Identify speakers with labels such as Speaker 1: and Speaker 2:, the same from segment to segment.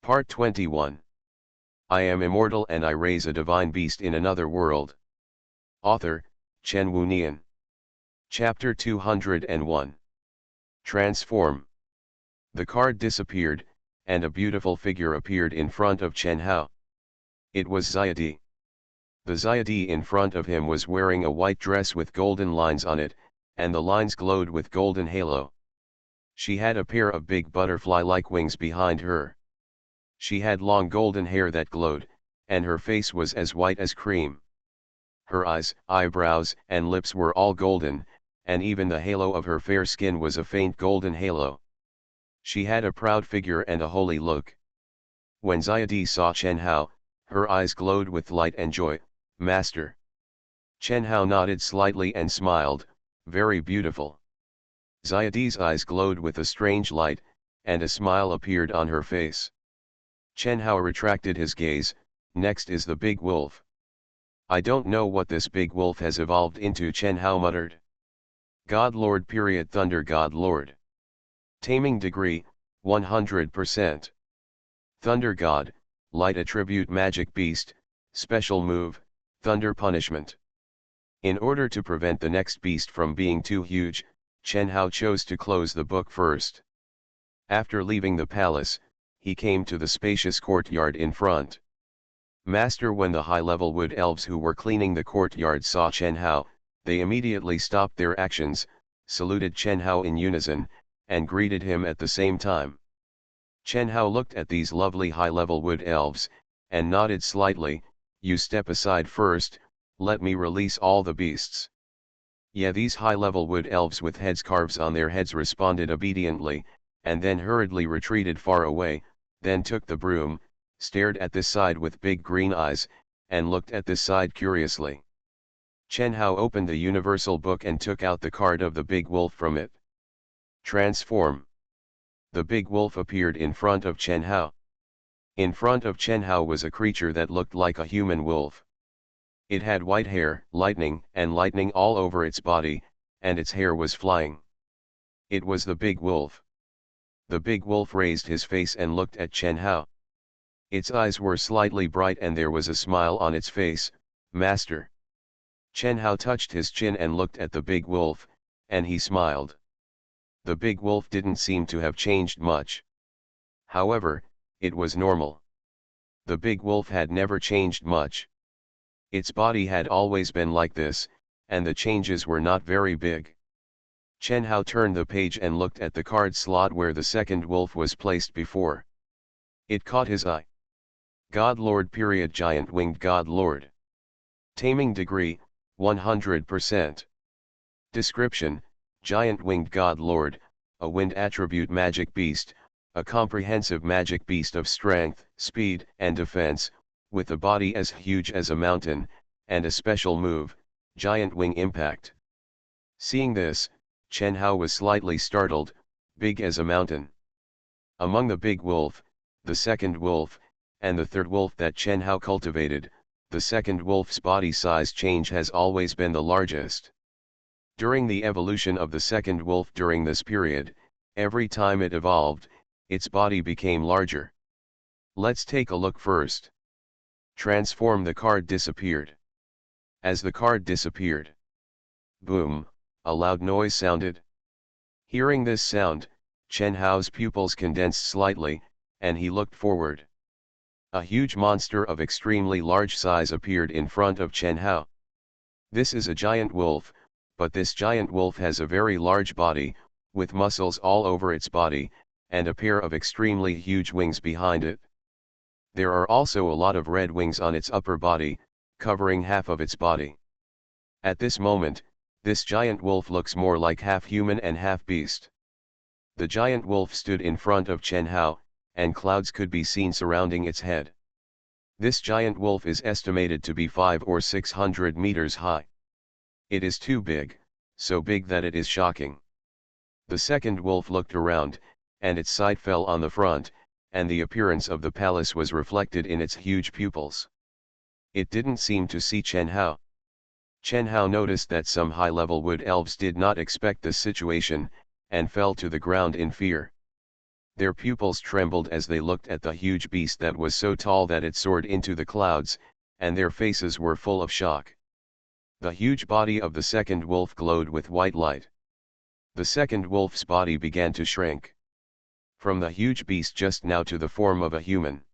Speaker 1: Part 21. I am immortal and I raise a divine beast in another world. Author, Chen Wu Nian. Chapter 201. Transform. The card disappeared, and a beautiful figure appeared in front of Chen Hao. It was Xiadi. The Xiadi in front of him was wearing a white dress with golden lines on it, and the lines glowed with golden halo. She had a pair of big butterfly-like wings behind her. She had long golden hair that glowed, and her face was as white as cream. Her eyes, eyebrows, and lips were all golden, and even the halo of her fair skin was a faint golden halo. She had a proud figure and a holy look. When Xiadi saw Chen Hao, her eyes glowed with light and joy. "Master." Chen Hao nodded slightly and smiled, "Very beautiful." Xiadi's eyes glowed with a strange light, and a smile appeared on her face. Chen Hao retracted his gaze. "Next is the big wolf." "I don't know what this big wolf has evolved into," Chen Hao muttered. God Lord Thunder God Lord. Taming degree, 100%. Thunder God, light attribute Magic Beast, special move, Thunder Punishment. In order to prevent the next beast from being too huge, Chen Hao chose to close the book first. After leaving the palace, he came to the spacious courtyard in front. "Master," when the high-level wood elves who were cleaning the courtyard saw Chen Hao, they immediately stopped their actions, saluted Chen Hao in unison, and greeted him at the same time. Chen Hao looked at these lovely high-level wood elves, and nodded slightly. "You step aside first, let me release all the beasts." "Yeah." These high-level wood elves with heads carves on their heads responded obediently, and then hurriedly retreated far away, then took the broom, stared at this side with big green eyes, and looked at this side curiously. Chen Hao opened the universal book and took out the card of the big wolf from it. Transform. The big wolf appeared in front of Chen Hao. In front of Chen Hao was a creature that looked like a human wolf. It had white hair, lightning all over its body, and its hair was flying. It was the big wolf. The big wolf raised his face and looked at Chen Hao. Its eyes were slightly bright and there was a smile on its face. "Master." Chen Hao touched his chin and looked at the big wolf, and he smiled. The big wolf didn't seem to have changed much. However, it was normal. The big wolf had never changed much. Its body had always been like this, and the changes were not very big. Chen Hao turned the page and looked at the card slot where the second wolf was placed before. It caught his eye. God Lord Giant Winged God Lord. Taming degree, 100%. Description: Giant Winged God Lord, a wind attribute magic beast, a comprehensive magic beast of strength, speed, and defense, with a body as huge as a mountain, and a special move, Giant Wing Impact. Seeing this, Chen Hao was slightly startled. Big as a mountain. Among the big wolf, the second wolf, and the third wolf that Chen Hao cultivated, the second wolf's body size change has always been the largest. During the evolution of the second wolf during this period, every time it evolved, its body became larger. Let's take a look first. Transform. The card disappeared. As the card disappeared, boom, a loud noise sounded. Hearing this sound, Chen Hao's pupils condensed slightly, and he looked forward. A huge monster of extremely large size appeared in front of Chen Hao. This is a giant wolf, but this giant wolf has a very large body, with muscles all over its body, and a pair of extremely huge wings behind it. There are also a lot of red wings on its upper body, covering half of its body. At this moment, this giant wolf looks more like half human and half beast. The giant wolf stood in front of Chen Hao, and clouds could be seen surrounding its head. This giant wolf is estimated to be 500 or 600 meters high. It is too big, so big that it is shocking. The second wolf looked around, and its sight fell on the front, and the appearance of the palace was reflected in its huge pupils. It didn't seem to see Chen Hao. Chen Hao noticed that some high-level wood elves did not expect this situation, and fell to the ground in fear. Their pupils trembled as they looked at the huge beast that was so tall that it soared into the clouds, and their faces were full of shock. The huge body of the second wolf glowed with white light. The second wolf's body began to shrink. From the huge beast just now to the form of a human.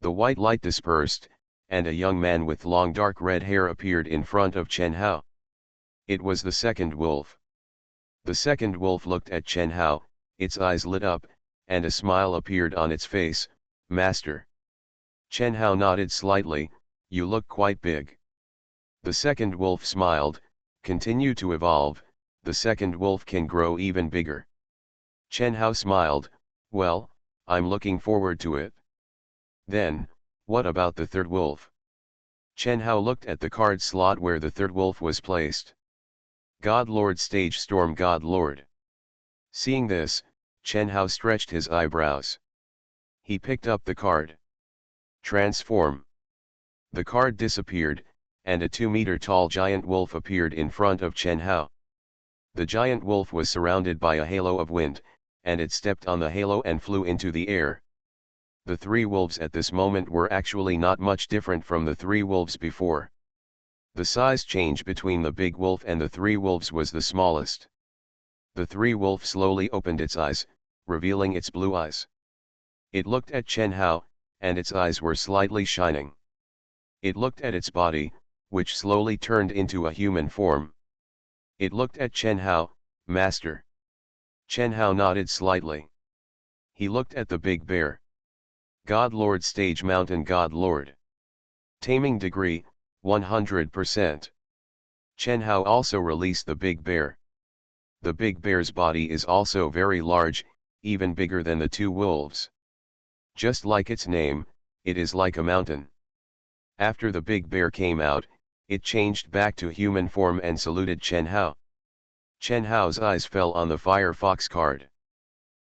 Speaker 1: The white light dispersed, and a young man with long dark red hair appeared in front of Chen Hao. It was the second wolf. The second wolf looked at Chen Hao, its eyes lit up, and a smile appeared on its face. "Master." Chen Hao nodded slightly. "You look quite big." The second wolf smiled. "Continue to evolve, the second wolf can grow even bigger." Chen Hao smiled. "Well, I'm looking forward to it." "Then, what about the third wolf?" Chen Hao looked at the card slot where the third wolf was placed. "God Lord Stage Storm God Lord." Seeing this, Chen Hao stretched his eyebrows. He picked up the card. "Transform." The card disappeared, and a 2-meter tall giant wolf appeared in front of Chen Hao. The giant wolf was surrounded by a halo of wind, and it stepped on the halo and flew into the air. The 3 wolves at this moment were actually not much different from the 3 wolves before. The size change between the big wolf and the 3 wolves was the smallest. The 3 wolf slowly opened its eyes, revealing its blue eyes. It looked at Chen Hao, and its eyes were slightly shining. It looked at its body, which slowly turned into a human form. It looked at Chen Hao. "Master." Chen Hao nodded slightly. He looked at the big bear. "God Lord Stage Mountain God Lord." Taming degree, 100%. Chen Hao also released the big bear. The big bear's body is also very large, even bigger than the 2 wolves. Just like its name, it is like a mountain. After the big bear came out, it changed back to human form and saluted Chen Hao. Chen Hao's eyes fell on the Fire Fox card.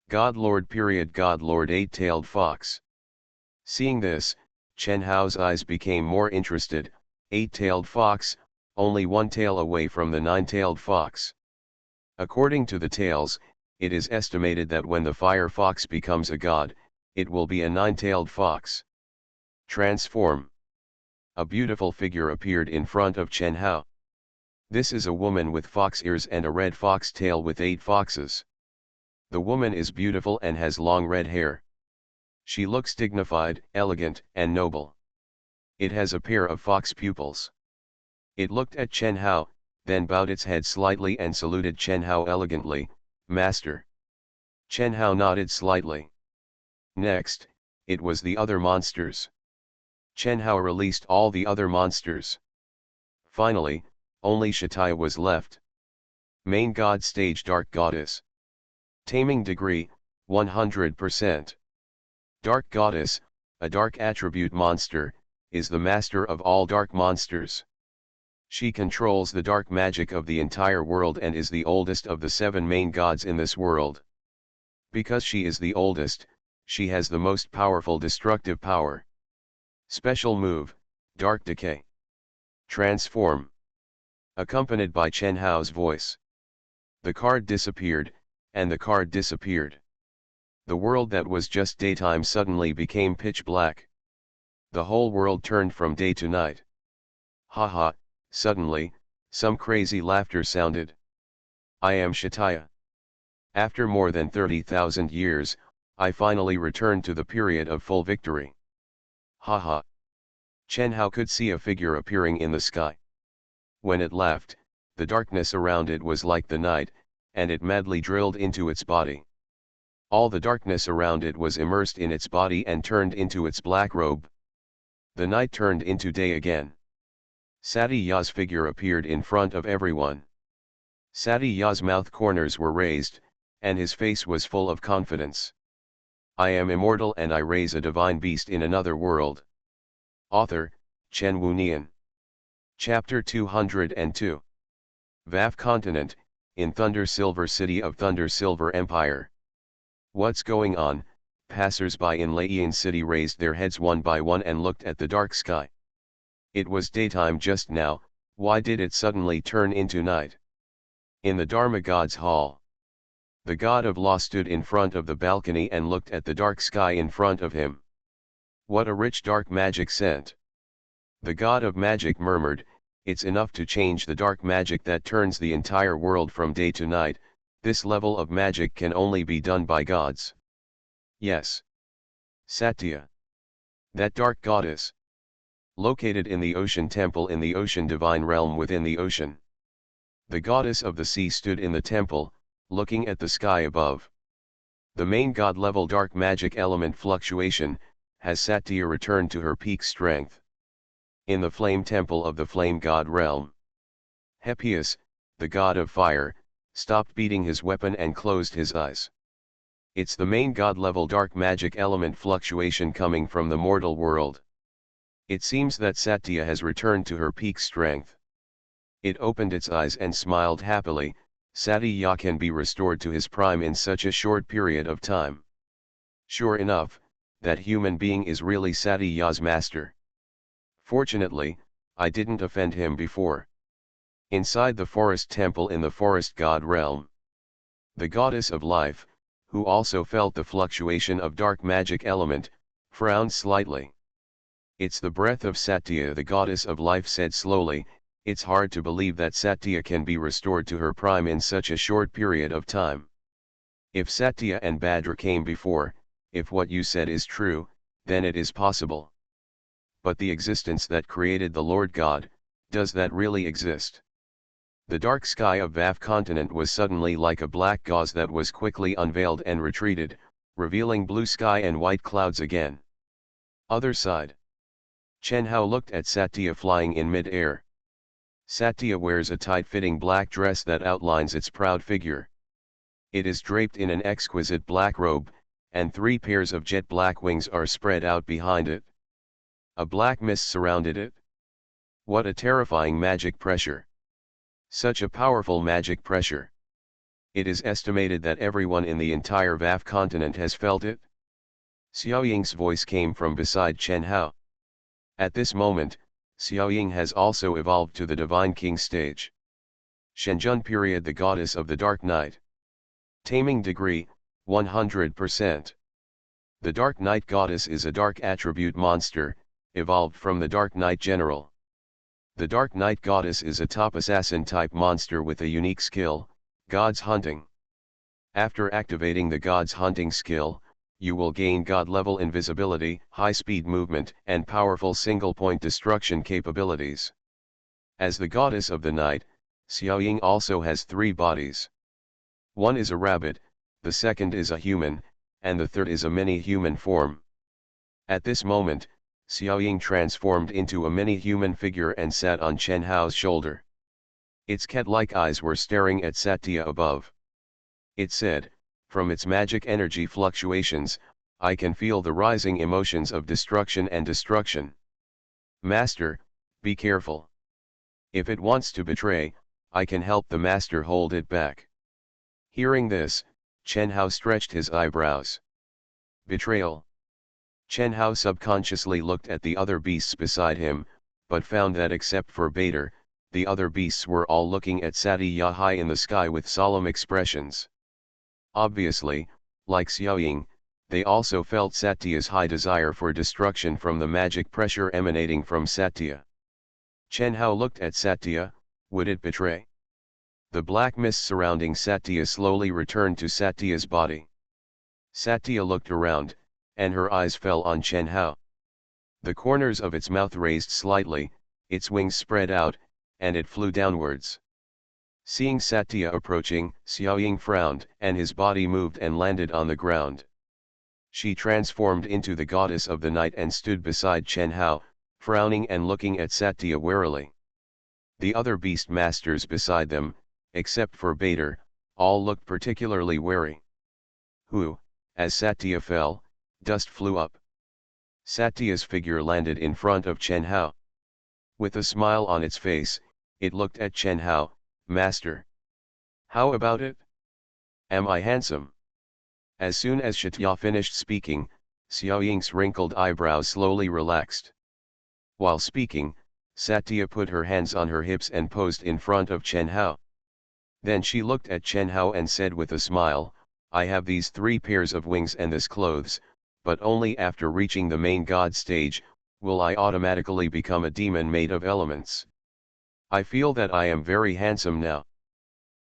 Speaker 1: God Lord God Lord 8-tailed fox. Seeing this, Chen Hao's eyes became more interested. 8-tailed fox, only 1 tail away from the 9-tailed fox. According to the tales, it is estimated that when the fire fox becomes a god, it will be a 9-tailed fox. Transform. A beautiful figure appeared in front of Chen Hao. This is a woman with fox ears and a red fox tail with 8 foxes. The woman is beautiful and has long red hair. She looks dignified, elegant, and noble. It has a pair of fox pupils. It looked at Chen Hao, then bowed its head slightly and saluted Chen Hao elegantly. "Master." Chen Hao nodded slightly. Next, it was the other monsters. Chen Hao released all the other monsters. Finally, only Shataya was left. Main God Stage Dark Goddess. Taming degree, 100%. Dark Goddess, a dark attribute monster, is the master of all dark monsters. She controls the dark magic of the entire world and is the oldest of the 7 main gods in this world. Because she is the oldest, she has the most powerful destructive power. Special move, Dark Decay. Transform. Accompanied by Chen Hao's voice. The card disappeared, and the card disappeared. The world that was just daytime suddenly became pitch black. The whole world turned from day to night. Haha, suddenly, some crazy laughter sounded. I am Shataya. After more than 30,000 years, I finally returned to the period of full victory. Haha. Chen Hao could see a figure appearing in the sky. When it laughed, the darkness around it was like the night, and it madly drilled into its body. All the darkness around it was immersed in its body and turned into its black robe. The night turned into day again. Satya's figure appeared in front of everyone. Satya's mouth corners were raised, and his face was full of confidence. I am immortal and I raise a divine beast in another world. Author, Chen Wunian. Chapter 202. Vaf Continent, in Thunder Silver City of Thunder Silver Empire. What's going on? Passers-by in Laiyan City raised their heads one by one and looked at the dark sky. It was daytime just now, why did it suddenly turn into night? In the Dharma God's Hall. The god of law stood in front of the balcony and looked at the dark sky in front of him. What a rich dark magic scent! The god of magic murmured, "It's enough to change the dark magic that turns the entire world from day to night. This level of magic can only be done by gods." Yes. Satya. That dark goddess. Located in the ocean temple in the ocean divine realm within the ocean. The goddess of the sea stood in the temple, looking at the sky above. The main god-level dark magic element fluctuation, has Satya returned to her peak strength. In the flame temple of the flame god realm. Hephaestus, the god of fire, stopped beating his weapon and closed his eyes. It's the main god-level dark magic element fluctuation coming from the mortal world. It seems that Satya has returned to her peak strength. It opened its eyes and smiled happily. Satya can be restored to his prime in such a short period of time. Sure enough, that human being is really Satya's master. Fortunately, I didn't offend him before. Inside the forest temple in the forest god realm. The goddess of life, who also felt the fluctuation of dark magic element, frowned slightly. "It's the breath of Satya," the goddess of life said slowly. "It's hard to believe that Satya can be restored to her prime in such a short period of time. If Satya and Bhadra came before, if what you said is true, then it is possible. But the existence that created the Lord God, does that really exist?" The dark sky of Vav continent was suddenly like a black gauze that was quickly unveiled and retreated, revealing blue sky and white clouds again. Other side. Chen Hao looked at Satya flying in mid-air. Satya wears a tight-fitting black dress that outlines its proud figure. It is draped in an exquisite black robe, and 3 pairs of jet black wings are spread out behind it. A black mist surrounded it. What a terrifying magic pressure! Such a powerful magic pressure. It is estimated that everyone in the entire Vav continent has felt it. Xiao Ying's voice came from beside Chen Hao. At this moment, Xiao Ying has also evolved to the Divine King stage. Shenjun period, the goddess of the dark night. Taming degree, 100%. The Dark Knight goddess is a dark attribute monster, evolved from the Dark Knight general. The Dark Knight goddess is a top assassin type monster with a unique skill, God's Hunting. After activating the God's Hunting skill, you will gain God-level invisibility, high-speed movement, and powerful single-point destruction capabilities. As the goddess of the night, Xiao Ying also has 3 bodies. One is a rabbit, the second is a human, and the third is a mini-human form. At this moment, Xiao Ying transformed into a mini-human figure and sat on Chen Hao's shoulder. Its cat-like eyes were staring at Satya above. It said, "From its magic energy fluctuations, I can feel the rising emotions of destruction and destruction. Master, be careful. If it wants to betray, I can help the master hold it back." Hearing this, Chen Hao stretched his eyebrows. Betrayal. Chen Hao subconsciously looked at the other beasts beside him, but found that except for Bader, the other beasts were all looking at Satya high in the sky with solemn expressions. Obviously, like Xiao Ying, they also felt Satya's high desire for destruction from the magic pressure emanating from Satya. Chen Hao looked at Satya. Would it betray? The black mist surrounding Satya slowly returned to Satya's body. Satya looked around, and her eyes fell on Chen Hao. The corners of its mouth raised slightly, its wings spread out, and it flew downwards. Seeing Satya approaching, Xiao Ying frowned, and his body moved and landed on the ground. She transformed into the goddess of the night and stood beside Chen Hao, frowning and looking at Satya warily. The other beast masters beside them, except for Bader, all looked particularly wary. As Satya fell, dust flew up. Satya's figure landed in front of Chen Hao. With a smile on its face, it looked at Chen Hao. "Master. How about it? Am I handsome?" As soon as Satya finished speaking, Xiao Ying's wrinkled eyebrows slowly relaxed. While speaking, Satya put her hands on her hips and posed in front of Chen Hao. Then she looked at Chen Hao and said with a smile, I have these 3 pairs of wings and this clothes, but only after reaching the main god stage, will I automatically become a demon made of elements. I feel that I am very handsome now.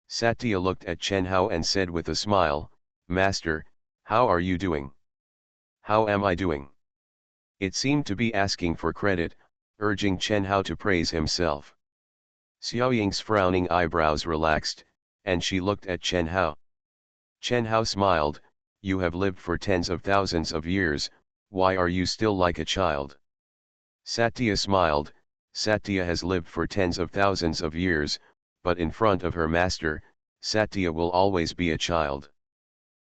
Speaker 1: Satya looked at Chen Hao and said with a smile, Master, how are you doing? How am I doing? It seemed to be asking for credit, urging Chen Hao to praise himself. Xiao Ying's frowning eyebrows relaxed, and she looked at Chen Hao. Chen Hao smiled, you have lived for tens of thousands of years, why are you still like a child? Satya smiled, Satya has lived for tens of thousands of years, but in front of her master, Satya will always be a child.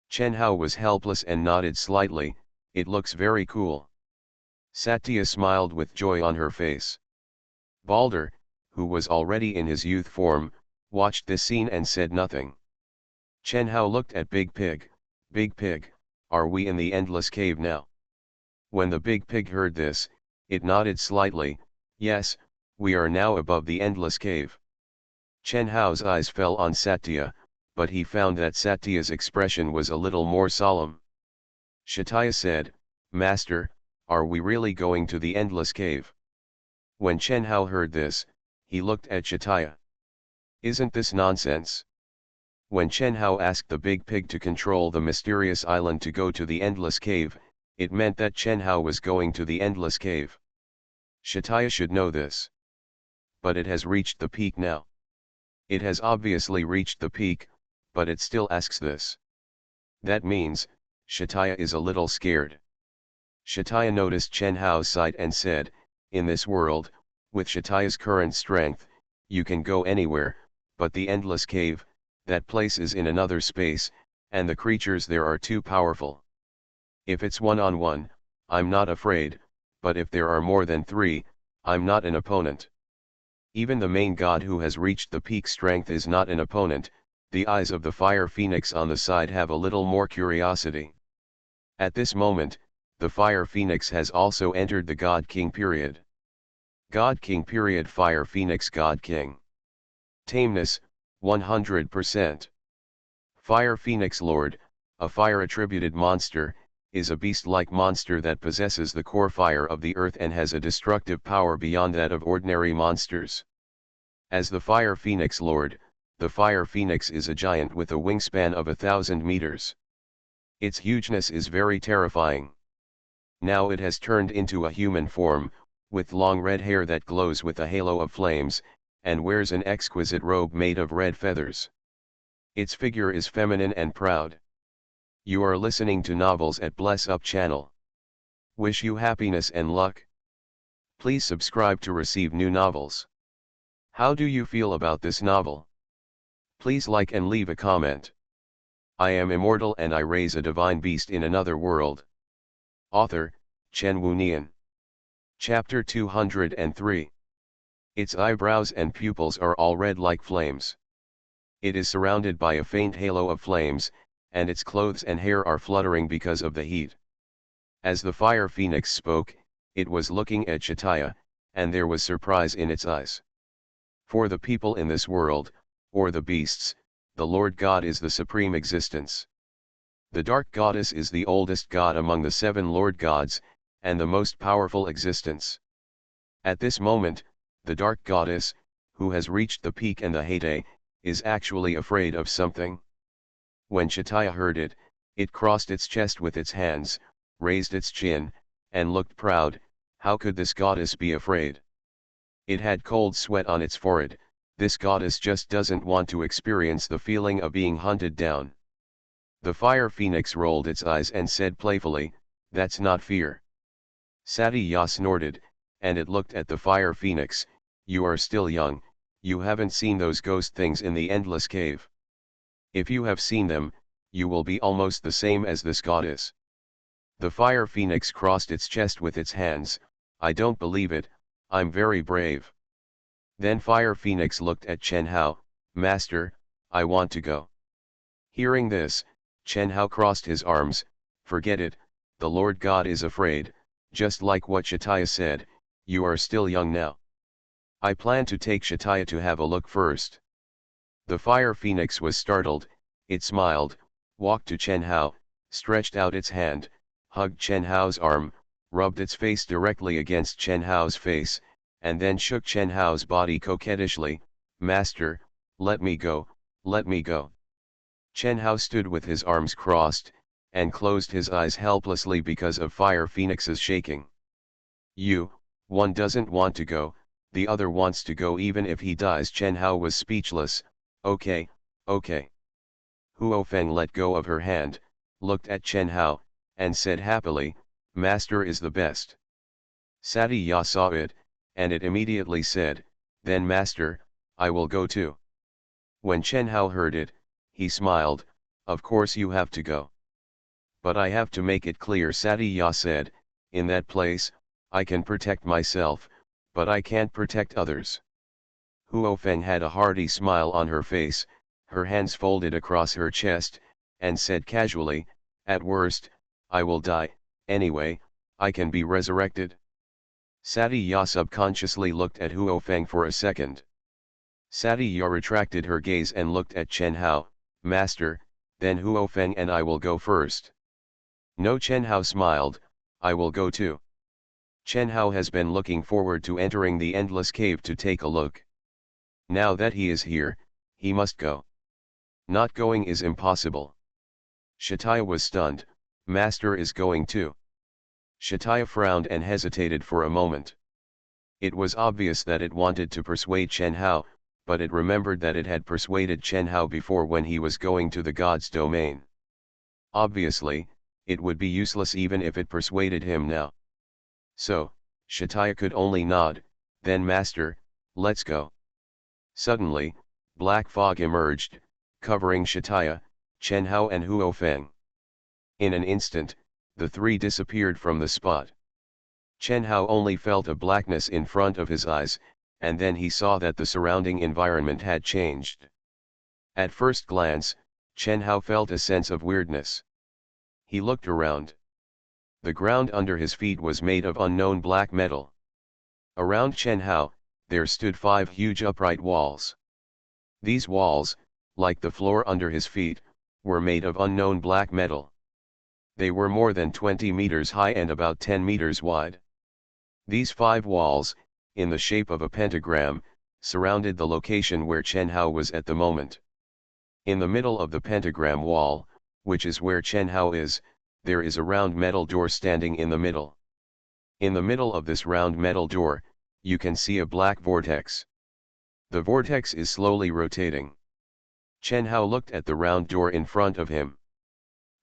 Speaker 1: Chen Hao was helpless and nodded slightly, it looks very cool. Satya smiled with joy on her face. Balder, who was already in his youth form, watched this scene and said nothing. Chen Hao looked at Big Pig, are we in the endless cave now? When the Big Pig heard this, it nodded slightly, yes, we are now above the endless cave. Chen Hao's eyes fell on Satya, but he found that Satya's expression was a little more solemn. Shataya said, Master, are we really going to the endless cave? When Chen Hao heard this, he looked at Shataya. Isn't this nonsense? When Chen Hao asked the Big Pig to control the mysterious island to go to the endless cave, it meant that Chen Hao was going to the endless cave. Shataya should know this. But it has reached the peak now. It has obviously reached the peak, but it still asks this. That means, Shataya is a little scared. Shataya noticed Chen Hao's sight and said, in this world, with Shataya's current strength, you can go anywhere, but the endless cave, that place is in another space, and the creatures there are too powerful. If it's one-on-one, I'm not afraid, but if there are more than 3, I'm not an opponent. Even the main god who has reached the peak strength is not an opponent. The eyes of the fire phoenix on the side have a little more curiosity. At this moment, the fire phoenix has also entered the God King period. God King period Fire Phoenix God King. Tameness, 100%. Fire Phoenix Lord, a fire-attributed monster, is a beast-like monster that possesses the core fire of the earth and has a destructive power beyond that of ordinary monsters. As the Fire Phoenix Lord, the Fire Phoenix is a giant with a wingspan of 1,000 meters. Its hugeness is very terrifying. Now it has turned into a human form, with long red hair that glows with a halo of flames, and wears an exquisite robe made of red feathers. Its figure is feminine and proud. You are listening to Novels at Bless Up channel. Wish you happiness and luck. Please subscribe to receive new novels. How do you feel about this novel? Please like and leave a comment. I am immortal and I raise a divine beast in another world. Author, Chen Wunian. Chapter 203. Its eyebrows and pupils are all red like flames. It is surrounded by a faint halo of flames, and its clothes and hair are fluttering because of the heat. As the fire phoenix spoke, it was looking at Shataya, and there was surprise in its eyes. For the people in this world, or the beasts, the Lord God is the supreme existence. The Dark Goddess is the oldest god among the 7 Lord Gods, and the most powerful existence. At this moment, the Dark Goddess, who has reached the peak and the heyday, is actually afraid of something. When Shataya heard it, it crossed its chest with its hands, raised its chin, and looked proud. How could this goddess be afraid? It had cold sweat on its forehead. This goddess just doesn't want to experience the feeling of being hunted down. The fire phoenix rolled its eyes and said playfully, that's not fear. Satya snorted, and it looked at the fire phoenix, you are still young, you haven't seen those ghost things in the endless cave. If you have seen them, you will be almost the same as this goddess. The fire phoenix crossed its chest with its hands, I don't believe it, I'm very brave. Then Fire Phoenix looked at Chen Hao, Master, I want to go. Hearing this, Chen Hao crossed his arms, forget it, the Lord God is afraid, just like what Shataya said, you are still young now. I plan to take Shataya to have a look first. The fire phoenix was startled, it smiled, walked to Chen Hao, stretched out its hand, hugged Chen Hao's arm, rubbed its face directly against Chen Hao's face, and then shook Chen Hao's body coquettishly. "Master, let me go, let me go." Chen Hao stood with his arms crossed, and closed his eyes helplessly because of Fire Phoenix's shaking. One doesn't want to go, the other wants to go even if he dies." Chen Hao was speechless. "Okay, okay." Huo Feng let go of her hand, looked at Chen Hao, and said happily, "Master is the best." Sati Ya saw it, and it immediately said, "Then Master, I will go too." When Chen Hao heard it, he smiled, "Of course you have to go." "But I have to make it clear," Sati Ya said, "in that place, I can protect myself, but I can't protect others." Huo Feng had a hearty smile on her face, her hands folded across her chest, and said casually, "At worst, I will die, anyway, I can be resurrected." Sati Ya subconsciously looked at Huo Feng for a second. Sati Ya retracted her gaze and looked at Chen Hao. "Master, then Huo Feng and I will go first." "No," Chen Hao smiled, "I will go too." Chen Hao has been looking forward to entering the endless cave to take a look. Now that he is here, he must go. Not going is impossible. Shataya was stunned. "Master is going too." Shataya frowned and hesitated for a moment. It was obvious that it wanted to persuade Chen Hao, but it remembered that it had persuaded Chen Hao before when he was going to the god's domain. Obviously, it would be useless even if it persuaded him now. So, Shataya could only nod. "Then Master, let's go." Suddenly, black fog emerged, covering Shataya, Chen Hao and Huo Feng. In an instant, the three disappeared from the spot. Chen Hao only felt a blackness in front of his eyes, and then he saw that the surrounding environment had changed. At first glance, Chen Hao felt a sense of weirdness. He looked around. The ground under his feet was made of unknown black metal. Around Chen Hao, there stood 5 huge upright walls. These walls, like the floor under his feet, were made of unknown black metal. They were more than 20 meters high and about 10 meters wide. These 5 walls, in the shape of a pentagram, surrounded the location where Chen Hao was at the moment. In the middle of the pentagram wall, which is where Chen Hao is, there is a round metal door standing in the middle. In the middle of this round metal door, you can see a black vortex. The vortex is slowly rotating. Chen Hao looked at the round door in front of him.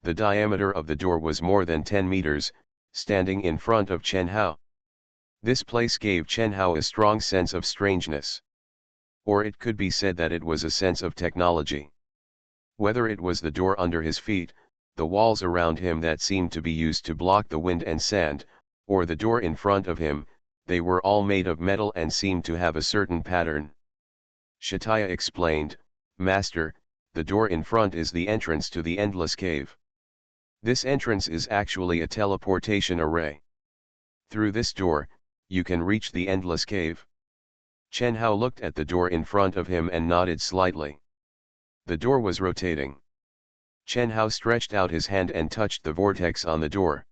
Speaker 1: The diameter of the door was more than 10 meters, standing in front of Chen Hao. This place gave Chen Hao a strong sense of strangeness. Or it could be said that it was a sense of technology. Whether it was the door under his feet, the walls around him that seemed to be used to block the wind and sand, or the door in front of him, they were all made of metal and seemed to have a certain pattern. Shataya explained, "Master, the door in front is the entrance to the endless cave. This entrance is actually a teleportation array. Through this door, you can reach the endless cave." Chen Hao looked at the door in front of him and nodded slightly. The door was rotating. Chen Hao stretched out his hand and touched the vortex on the door.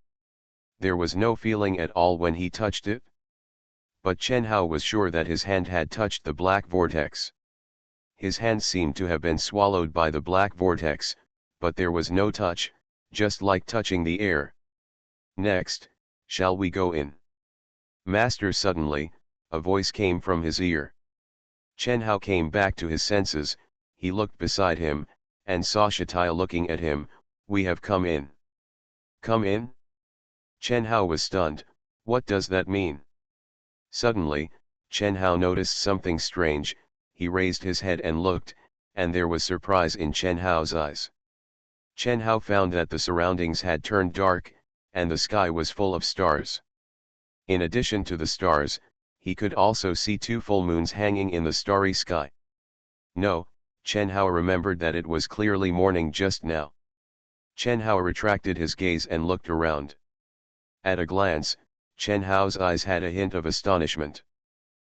Speaker 1: There was no feeling at all when he touched it. But Chen Hao was sure that his hand had touched the black vortex. His hand seemed to have been swallowed by the black vortex, but there was no touch, just like touching the air. "Next, shall we go in?" "Master." Suddenly, a voice came from his ear. Chen Hao came back to his senses. He looked beside him, and saw Shataya looking at him. "We have come in." "Come in?" Chen Hao was stunned. What does that mean? Suddenly, Chen Hao noticed something strange. He raised his head and looked, and there was surprise in Chen Hao's eyes. Chen Hao found that the surroundings had turned dark, and the sky was full of stars. In addition to the stars, he could also see 2 full moons hanging in the starry sky. No, Chen Hao remembered that it was clearly morning just now. Chen Hao retracted his gaze and looked around. At a glance, Chen Hao's eyes had a hint of astonishment.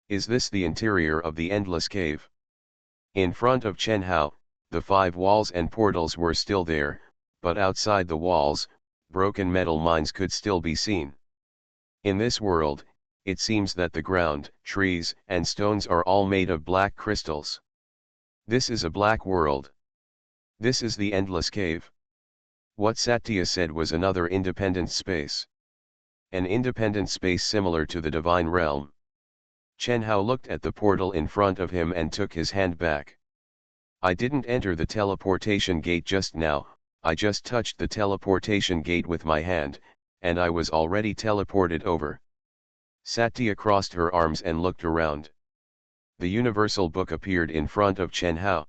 Speaker 1: Is this the interior of the endless cave? In front of Chen Hao, the 5 walls and portals were still there, but outside the walls, broken metal mines could still be seen. In this world, it seems that the ground, trees, and stones are all made of black crystals. This is a black world. This is the endless cave. What Satya said was another independent space. An independent space similar to the divine realm. Chen Hao looked at the portal in front of him and took his hand back. I didn't enter the teleportation gate just now, I just touched the teleportation gate with my hand, and I was already teleported over. Satya crossed her arms and looked around. The universal book appeared in front of Chen Hao.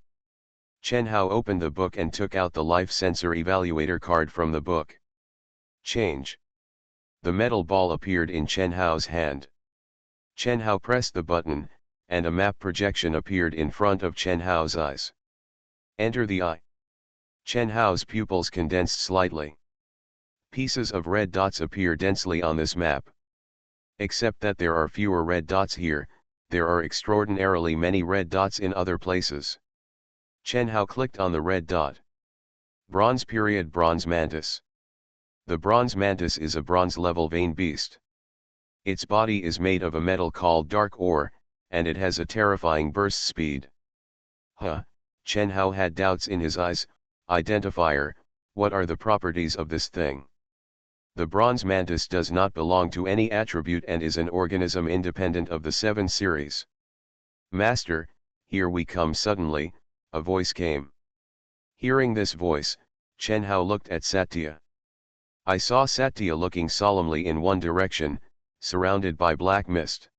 Speaker 1: Chen Hao opened the book and took out the life sensor evaluator card from the book. Change. The metal ball appeared in Chen Hao's hand. Chen Hao pressed the button, and a map projection appeared in front of Chen Hao's eyes. Enter the eye. Chen Hao's pupils condensed slightly. Pieces of red dots appear densely on this map. Except that there are fewer red dots here, there are extraordinarily many red dots in other places. Chen Hao clicked on the red dot. Bronze period bronze mantis. The bronze mantis is a bronze-level vein beast. Its body is made of a metal called dark ore, and it has a terrifying burst speed. Chen Hao had doubts in his eyes. Identifier, what are the properties of this thing? The bronze mantis does not belong to any attribute and is an organism independent of the 7 series. Master, here we come. Suddenly, a voice came. Hearing this voice, Chen Hao looked at Satya. I saw Satya looking solemnly in one direction, surrounded by black mist.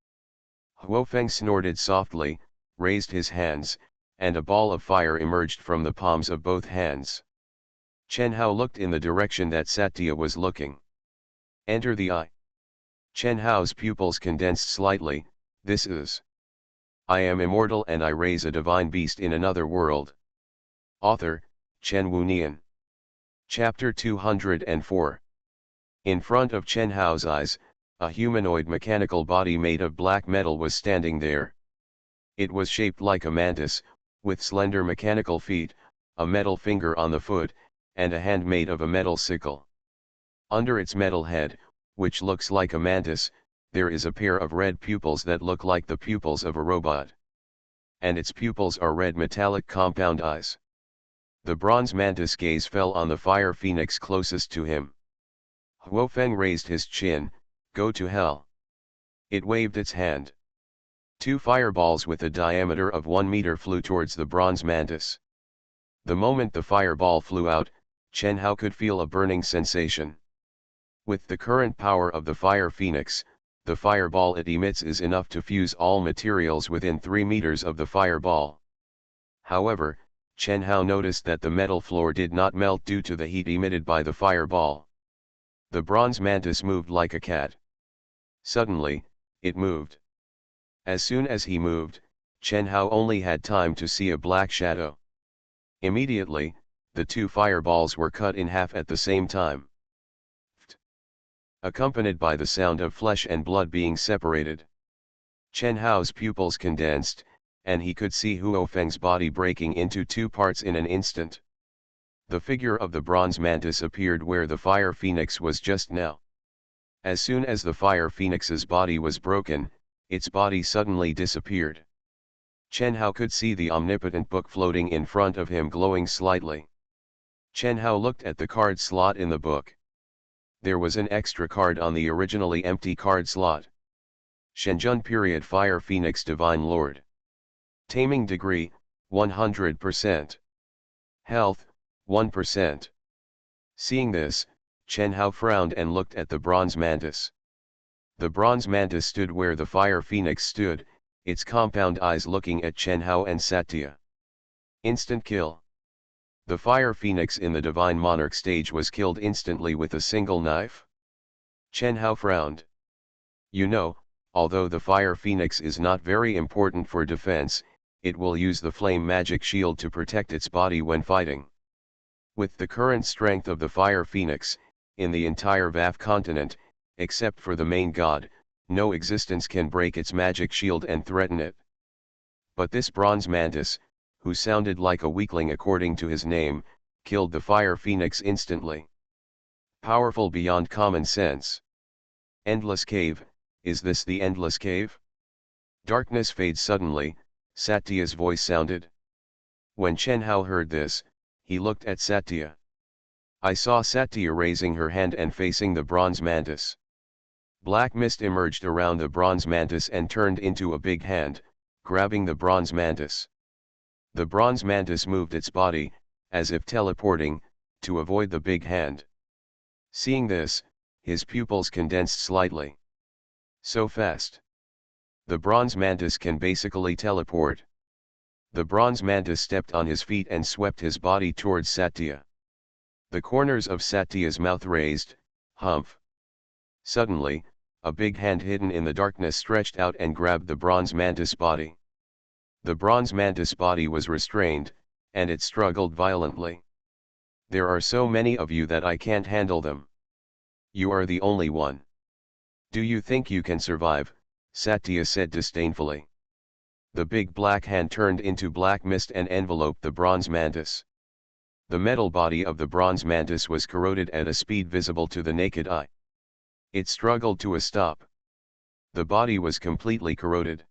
Speaker 1: Huofeng snorted softly, raised his hands, and a ball of fire emerged from the palms of both hands. Chen Hao looked in the direction that Satya was looking. Enter the eye. Chen Hao's pupils condensed slightly. This is. I am immortal and I raise a divine beast in another world. Author, Chen Wunian. Chapter 204. In front of Chen Hao's eyes, a humanoid mechanical body made of black metal was standing there. It was shaped like a mantis, with slender mechanical feet, a metal finger on the foot, and a hand made of a metal sickle. Under its metal head, which looks like a mantis, there is a pair of red pupils that look like the pupils of a robot. And its pupils are red metallic compound eyes. The bronze mantis gaze fell on the fire phoenix closest to him. Huofeng raised his chin. Go to hell. It waved its hand. 2 fireballs with a diameter of 1 meter flew towards the bronze mantis. The moment the fireball flew out, Chen Hao could feel a burning sensation. With the current power of the fire phoenix, the fireball it emits is enough to fuse all materials within 3 meters of the fireball. However, Chen Hao noticed that the metal floor did not melt due to the heat emitted by the fireball. The bronze mantis moved like a cat. Suddenly, it moved. As soon as he moved, Chen Hao only had time to see a black shadow. Immediately, the 2 fireballs were cut in half at the same time. Accompanied by the sound of flesh and blood being separated. Chen Hao's pupils condensed, and he could see Huofeng's body breaking into 2 parts in an instant. The figure of the bronze mantis appeared where the fire phoenix was just now. As soon as the fire phoenix's body was broken, its body suddenly disappeared. Chen Hao could see the omnipotent book floating in front of him glowing slightly. Chen Hao looked at the card slot in the book. There was an extra card on the originally empty card slot. Shenzhen period Fire Phoenix Divine Lord. Taming degree, 100%. Health, 1%. Seeing this, Chen Hao frowned and looked at the bronze mantis. The bronze mantis stood where the fire phoenix stood, its compound eyes looking at Chen Hao and Satya. Instant kill. The fire phoenix in the divine monarch stage was killed instantly with a single knife. Chen Hao frowned. You know, although the fire phoenix is not very important for defense, it will use the flame magic shield to protect its body when fighting. With the current strength of the fire phoenix, in the entire VAF continent, except for the main god, no existence can break its magic shield and threaten it. But this bronze mantis, who sounded like a weakling according to his name, killed the fire phoenix instantly. Powerful beyond common sense. Endless cave, is this the endless cave? Darkness fades suddenly, Satya's voice sounded. When Chen Hao heard this, he looked at Satya. I saw Satya raising her hand and facing the bronze mantis. Black mist emerged around the bronze mantis and turned into a big hand, grabbing the bronze mantis. The bronze mantis moved its body, as if teleporting, to avoid the big hand. Seeing this, his pupils condensed slightly. So fast. The bronze mantis can basically teleport. The bronze mantis stepped on his feet and swept his body towards Satya. The corners of Satya's mouth raised, humph. Suddenly, a big hand hidden in the darkness stretched out and grabbed the bronze mantis body. The bronze mantis body was restrained, and it struggled violently. There are so many of you that I can't handle them. You are the only one. Do you think you can survive? Satya said disdainfully. The big black hand turned into black mist and enveloped the bronze mantis. The metal body of the bronze mantis was corroded at a speed visible to the naked eye. It struggled to a stop. The body was completely corroded.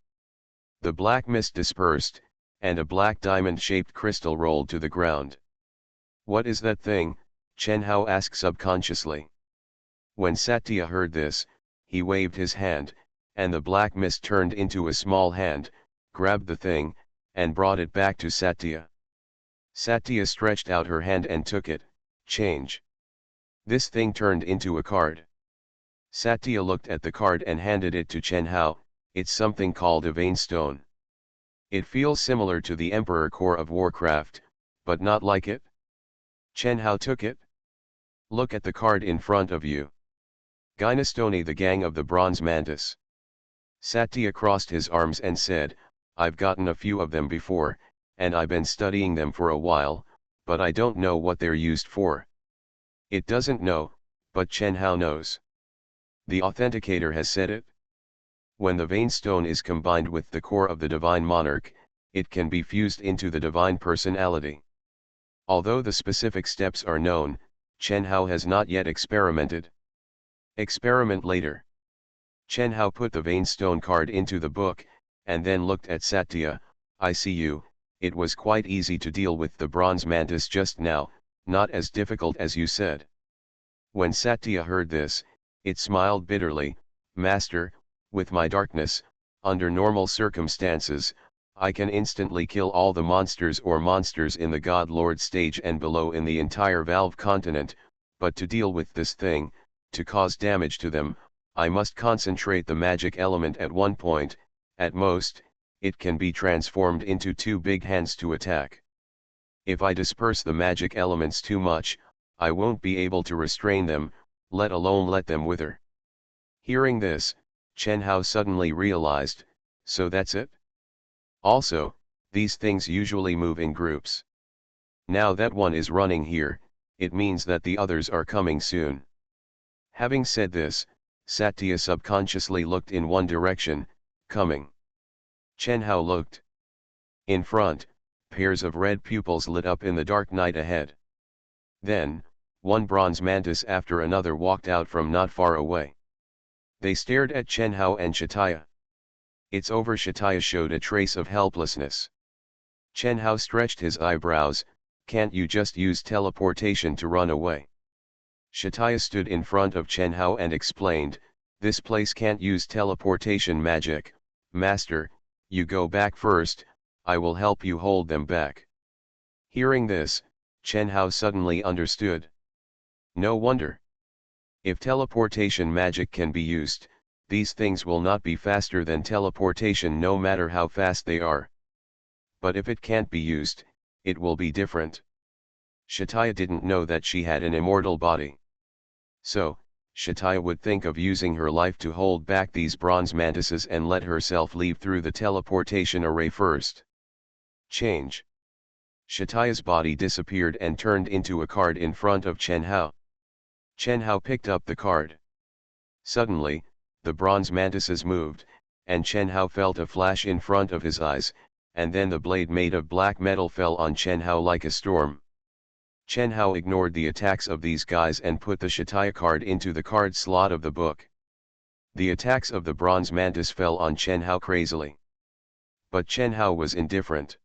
Speaker 1: The black mist dispersed, and a black diamond-shaped crystal rolled to the ground. What is that thing? Chen Hao asked subconsciously. When Satya heard this, he waved his hand, and the black mist turned into a small hand, grabbed the thing, and brought it back to Satya. Satya stretched out her hand and took it. Change. This thing turned into a card. Satya looked at the card and handed it to Chen Hao. It's something called a vein stone. It feels similar to the Emperor core of Warcraft, but not like it. Chen Hao took it. Look at the card in front of you. Gynastoni, the gang of the bronze mantis. Satya crossed his arms and said, I've gotten a few of them before, and I've been studying them for a while, but I don't know what they're used for. It doesn't know, but Chen Hao knows. The authenticator has said it. When the vein stone is combined with the core of the divine monarch, it can be fused into the divine personality. Although the specific steps are known, Chen Hao has not yet experimented. Experiment later. Chen Hao put the vein stone card into the book, and then looked at Satya. I see you. It was quite easy to deal with the bronze mantis just now, not as difficult as you said. When Satya heard this, it smiled bitterly. Master, with my darkness, under normal circumstances, I can instantly kill all the monsters in the God Lord stage and below in the entire Valve continent, but to deal with this thing, to cause damage to them, I must concentrate the magic element at one point. At most, it can be transformed into two big hands to attack. If I disperse the magic elements too much, I won't be able to restrain them, let alone let them wither. Hearing this, Chen Hao suddenly realized, so that's it? Also, these things usually move in groups. Now that one is running here, it means that the others are coming soon. Having said this, Satya subconsciously looked in one direction, coming. Chen Hao looked. In front, pairs of red pupils lit up in the dark night ahead. Then, one bronze mantis after another walked out from not far away. They stared at Chen Hao and Shataya. It's over. Shataya showed a trace of helplessness. Chen Hao stretched his eyebrows. Can't you just use teleportation to run away? Shataya stood in front of Chen Hao and explained, this place can't use teleportation magic. Master, you go back first, I will help you hold them back. Hearing this, Chen Hao suddenly understood. No wonder. If teleportation magic can be used, these things will not be faster than teleportation no matter how fast they are. But if it can't be used, it will be different. Shataya didn't know that she had an immortal body. So, Shataya would think of using her life to hold back these bronze mantises and let herself leave through the teleportation array first. Change. Shataya's body disappeared and turned into a card in front of Chen Hao. Chen Hao picked up the card. Suddenly, the bronze mantises moved, and Chen Hao felt a flash in front of his eyes, and then the blade made of black metal fell on Chen Hao like a storm. Chen Hao ignored the attacks of these guys and put the Shataya card into the card slot of the book. The attacks of the bronze mantis fell on Chen Hao crazily. But Chen Hao was indifferent.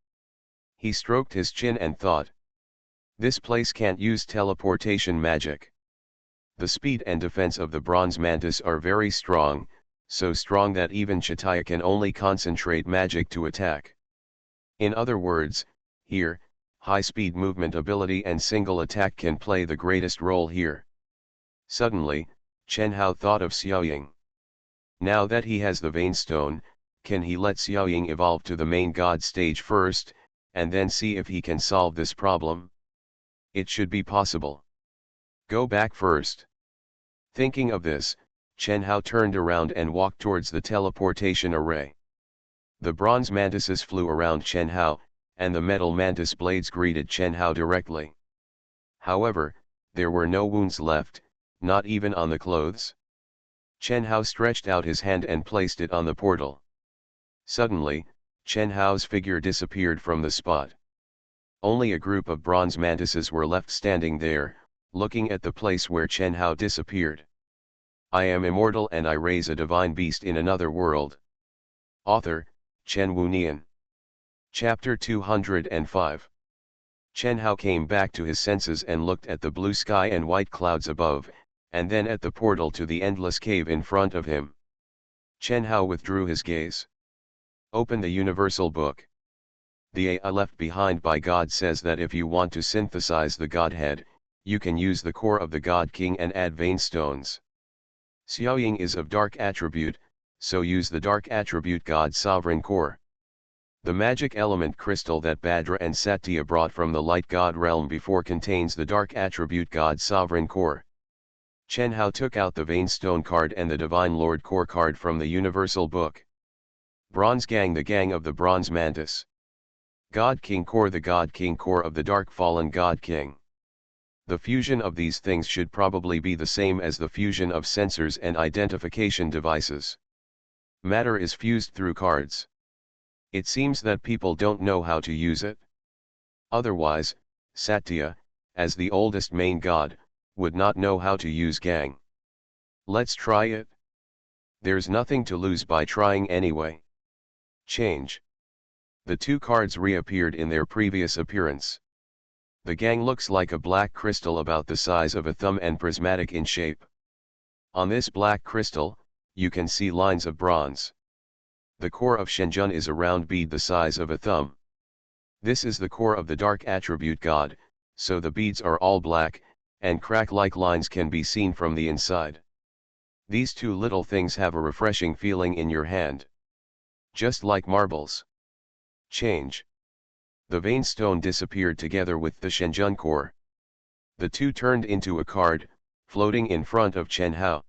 Speaker 1: He stroked his chin and thought, "This place can't use teleportation magic." The speed and defense of the bronze mantis are very strong, so strong that even Shataya can only concentrate magic to attack. In other words, here, high-speed movement ability and single attack can play the greatest role here. Suddenly, Chen Hao thought of Xiaoying. Now that he has the Vein Stone, can he let Xiaoying evolve to the main god stage first, and then see if he can solve this problem? It should be possible. Go back first. Thinking of this, Chen Hao turned around and walked towards the teleportation array. The bronze mantises flew around Chen Hao, and the metal mantis blades greeted Chen Hao directly. However, there were no wounds left, not even on the clothes. Chen Hao stretched out his hand and placed it on the portal. Suddenly, Chen Hao's figure disappeared from the spot. Only a group of bronze mantises were left standing there, looking at the place where Chen Hao disappeared. I am immortal and I raise a divine beast in another world. Author, Chen Wunian. Chapter 205. Chen Hao came back to his senses and looked at the blue sky and white clouds above, and then at the portal to the endless cave in front of him. Chen Hao withdrew his gaze. Open the universal book. The AI left behind by God says that if you want to synthesize the Godhead, you can use the core of the God King and add vein stones. Xiaoying is of dark attribute, so use the dark attribute God Sovereign core. The magic element crystal that Bhadra and Satya brought from the light god realm before contains the dark attribute God Sovereign core. Chen Hao took out the vein stone card and the Divine Lord core card from the universal book. Bronze Gang, the gang of the bronze mantis. God King core, the God King core of the dark fallen God King. The fusion of these things should probably be the same as the fusion of sensors and identification devices. Matter is fused through cards. It seems that people don't know how to use it. Otherwise, Satya, as the oldest main god, would not know how to use Gang. Let's try it. There's nothing to lose by trying anyway. Change. The two cards reappeared in their previous appearance. The Gang looks like a black crystal about the size of a thumb and prismatic in shape. On this black crystal, you can see lines of bronze. The core of Shenzhen is a round bead the size of a thumb. This is the core of the dark attribute god, so the beads are all black, and crack-like lines can be seen from the inside. These two little things have a refreshing feeling in your hand. Just like marbles. Change. The vein stone disappeared together with the Shenzhen core. The two turned into a card, floating in front of Chen Hao.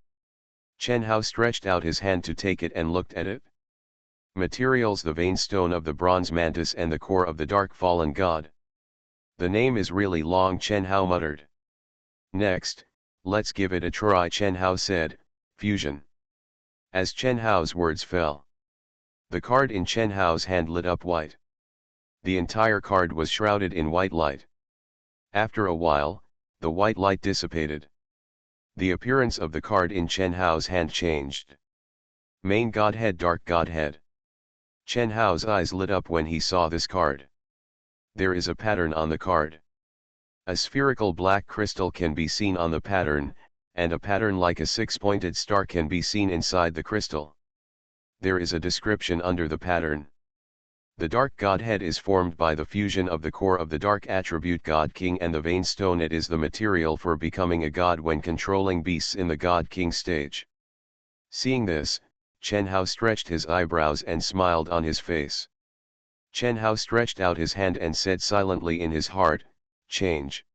Speaker 1: Chen Hao stretched out his hand to take it and looked at it. Materials: the vein stone of the bronze mantis and the core of the dark fallen god. The name is really long, Chen Hao muttered. Next, let's give it a try, Chen Hao said. Fusion. As Chen Hao's words fell, the card in Chen Hao's hand lit up white. The entire card was shrouded in white light. After a while, the white light dissipated. The appearance of the card in Chen Hao's hand changed. Main Godhead, Dark Godhead. Chen Hao's eyes lit up when he saw this card. There is a pattern on the card. A spherical black crystal can be seen on the pattern, and a pattern like a six-pointed star can be seen inside the crystal. There is a description under the pattern. The Dark Godhead is formed by the fusion of the core of the dark attribute God King and the vein stone. It is the material for becoming a god when controlling beasts in the God King stage. Seeing this, Chen Hao stretched his eyebrows and smiled on his face. Chen Hao stretched out his hand and said silently in his heart, change.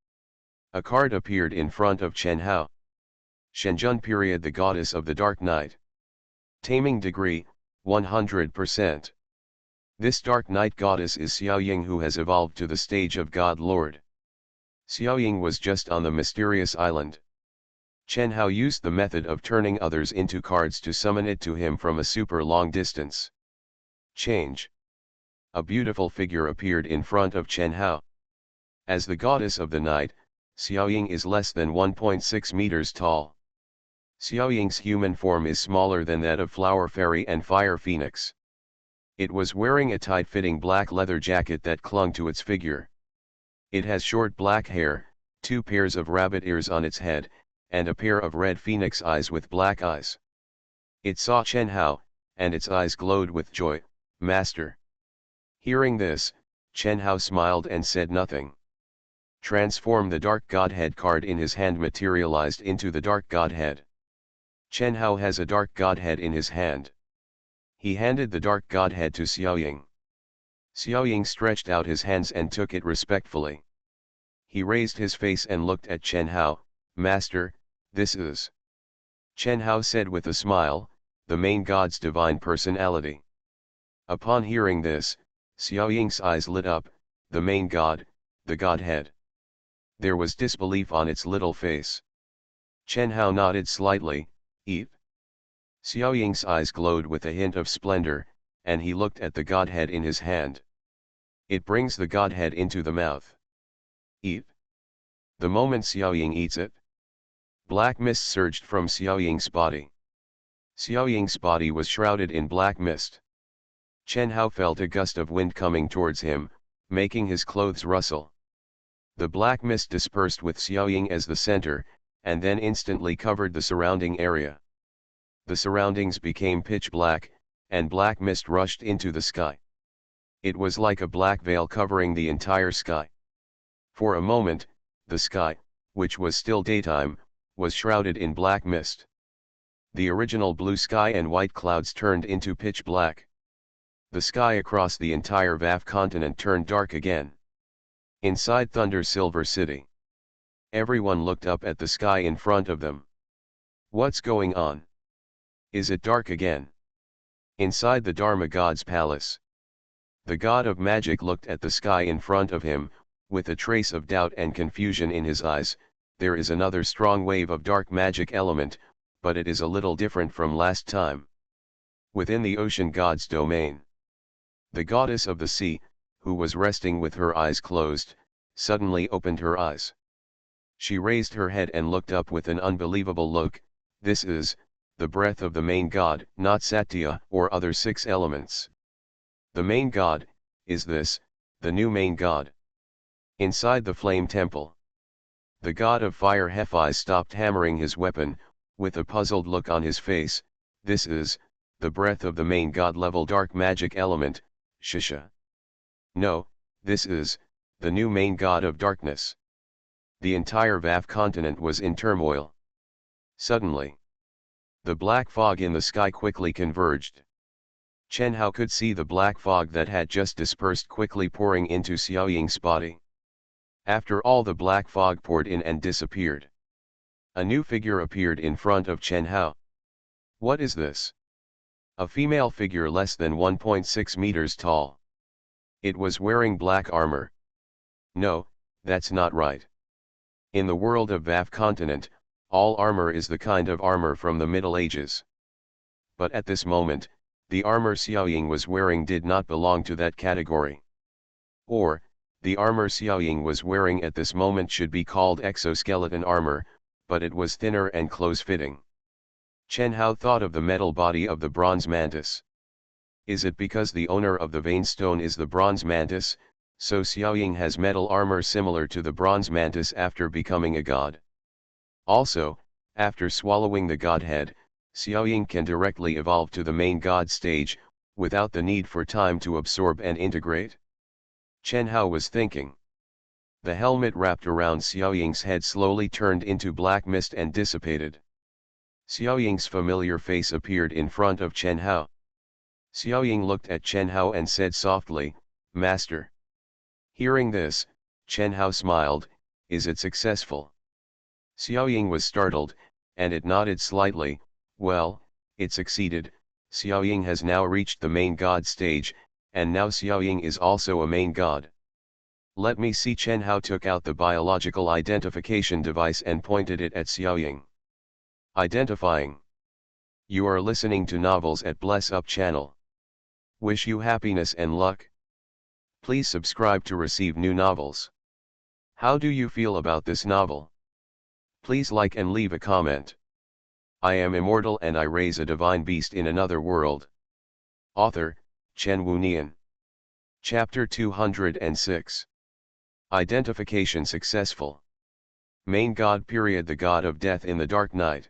Speaker 1: A card appeared in front of Chen Hao. Shenzhen period, the goddess of the dark night. Taming degree, 100%. This dark night goddess is Xiaoying, who has evolved to the stage of God Lord. Xiaoying was just on the mysterious island. Chen Hao used the method of turning others into cards to summon it to him from a super long distance. Change. a beautiful figure appeared in front of Chen Hao. As the goddess of the night, Xiaoying is less than 1.6 meters tall. Xiaoying's human form is smaller than that of Flower Fairy and Fire Phoenix. It was wearing a tight-fitting black leather jacket that clung to its figure. It has short black hair, 2 pairs of rabbit ears on its head, and a pair of red phoenix eyes with black eyes. It saw Chen Hao, and its eyes glowed with joy. "Master." Hearing this, Chen Hao smiled and said nothing. Transform the Dark Godhead card in his hand materialized into the Dark Godhead. Chen Hao has a Dark Godhead in his hand. He handed the Dark Godhead to Xiaoying. Xiaoying stretched out his hands and took it respectfully. He raised his face and looked at Chen Hao. "Master, this is..." Chen Hao said with a smile, "The main god's divine personality." Upon hearing this, Xiaoying's eyes lit up. "The main god, the Godhead." There was disbelief on its little face. Chen Hao nodded slightly. "Eep." Xiaoying's eyes glowed with a hint of splendor, and he looked at the Godhead in his hand. It brings the Godhead into the mouth. Eep. The moment Xiaoying eats it, black mist surged from Xiaoying's body. Xiaoying's body was shrouded in black mist. Chen Hao felt a gust of wind coming towards him, making his clothes rustle. The black mist dispersed with Xiaoying as the center, and then instantly covered the surrounding area. The surroundings became pitch black, and black mist rushed into the sky. It was like a black veil covering the entire sky. For a moment, the sky, which was still daytime, was shrouded in black mist. The original blue sky and white clouds turned into pitch black. The sky across the entire VAF continent turned dark again. Inside Thunder Silver City, everyone looked up at the sky in front of them. What's going on? Is it dark again? Inside the Dharma God's palace, the god of magic looked at the sky in front of him, with a trace of doubt and confusion in his eyes. There is another strong wave of dark magic element, but it is a little different from last time. Within the ocean god's domain, the goddess of the sea, who was resting with her eyes closed, suddenly opened her eyes. She raised her head and looked up with an unbelievable look. "This is the breath of the main god, not Satya or other 6 elements. The main god, is this, the new main god?" Inside the flame temple, the god of fire Hephaestus stopped hammering his weapon, with a puzzled look on his face. "This is the breath of the main god level dark magic element, Shisha. No, this is the new main god of darkness." The entire VAF continent was in turmoil. Suddenly, the black fog in the sky quickly converged. Chen Hao could see the black fog that had just dispersed quickly pouring into Xiaoying's body. After all, the black fog poured in and disappeared. A new figure appeared in front of Chen Hao. What is this? A female figure less than 1.6 meters tall. It was wearing black armor. No, that's not right. In the world of VAF continent, all armor is the kind of armor from the Middle Ages. But at this moment, the armor Xiaoying was wearing did not belong to that category. Or, the armor Xiaoying was wearing at this moment should be called exoskeleton armor, but it was thinner and close-fitting. Chen Hao thought of the metal body of the bronze mantis. Is it because the owner of the vein stone is the bronze mantis, so Xiaoying has metal armor similar to the bronze mantis after becoming a god? Also, after swallowing the godhead, Xiaoying can directly evolve to the main god stage, without the need for time to absorb and integrate? Chen Hao was thinking. The helmet wrapped around Xiaoying's head slowly turned into black mist and dissipated. Xiaoying's familiar face appeared in front of Chen Hao. Xiaoying looked at Chen Hao and said softly, "Master." Hearing this, Chen Hao smiled. "Is it successful?" Xiaoying was startled, and it nodded slightly. "Well, it succeeded. Xiaoying has now reached the main god stage, and now Xiaoying is also a main god. Let me see." Chen Hao took out the biological identification device and pointed it at Xiaoying. Identifying. You are listening to novels at Bless Up channel. Wish you happiness and luck. Please subscribe to receive new novels. How do you feel about this novel? Please like and leave a comment. I am immortal and I raise a divine beast in another world. Author, Chen Wunian. Chapter 206. Identification successful. Main god. The god of death in the Dark Knight.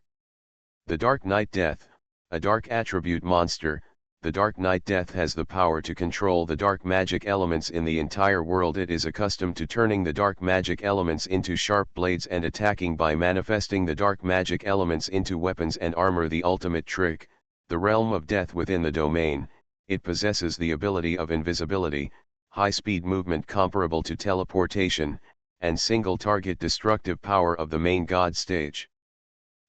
Speaker 1: The Dark Knight Death, a dark attribute monster. The Dark Knight Death has the power to control the dark magic elements in the entire world. It is accustomed to turning the dark magic elements into sharp blades and attacking by manifesting the dark magic elements into weapons and armor. The ultimate trick, the realm of death within the domain. It possesses the ability of invisibility, high-speed movement comparable to teleportation, and single-target destructive power of the main god stage.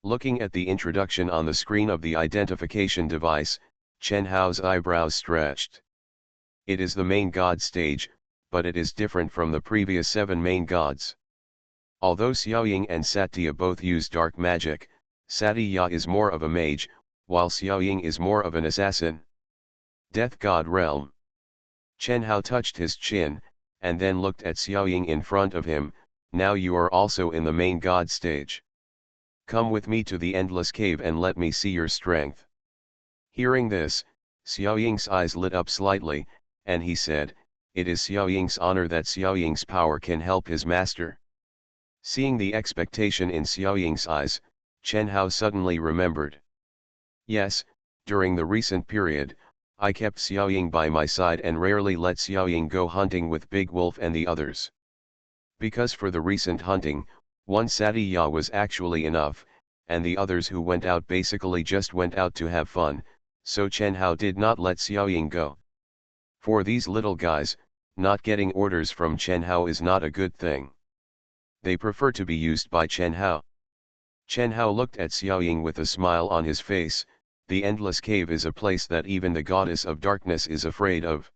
Speaker 1: Looking at the introduction on the screen of the identification device, Chen Hao's eyebrows stretched. It is the main god stage, but it is different from the previous 7 main gods. Although Xiaoying and Satya both use dark magic, Satya is more of a mage, while Xiaoying is more of an assassin. Death God Realm. Chen Hao touched his chin, and then looked at Xiaoying in front of him. Now you are also in the main god stage. Come with me to the endless cave and let me see your strength. Hearing this, Xiaoying's eyes lit up slightly, and he said, it is Xiaoying's honor that Xiaoying's power can help his master. Seeing the expectation in Xiaoying's eyes, Chen Hao suddenly remembered. Yes, during the recent period, I kept Xiaoying by my side and rarely let Xiaoying go hunting with Big Wolf and the others. Because for the recent hunting, one Satya was actually enough, and the others who went out basically just went out to have fun, so Chen Hao did not let Xiaoying go. For these little guys, not getting orders from Chen Hao is not a good thing. They prefer to be used by Chen Hao. Chen Hao looked at Xiaoying with a smile on his face. The endless cave is a place that even the goddess of darkness is afraid of.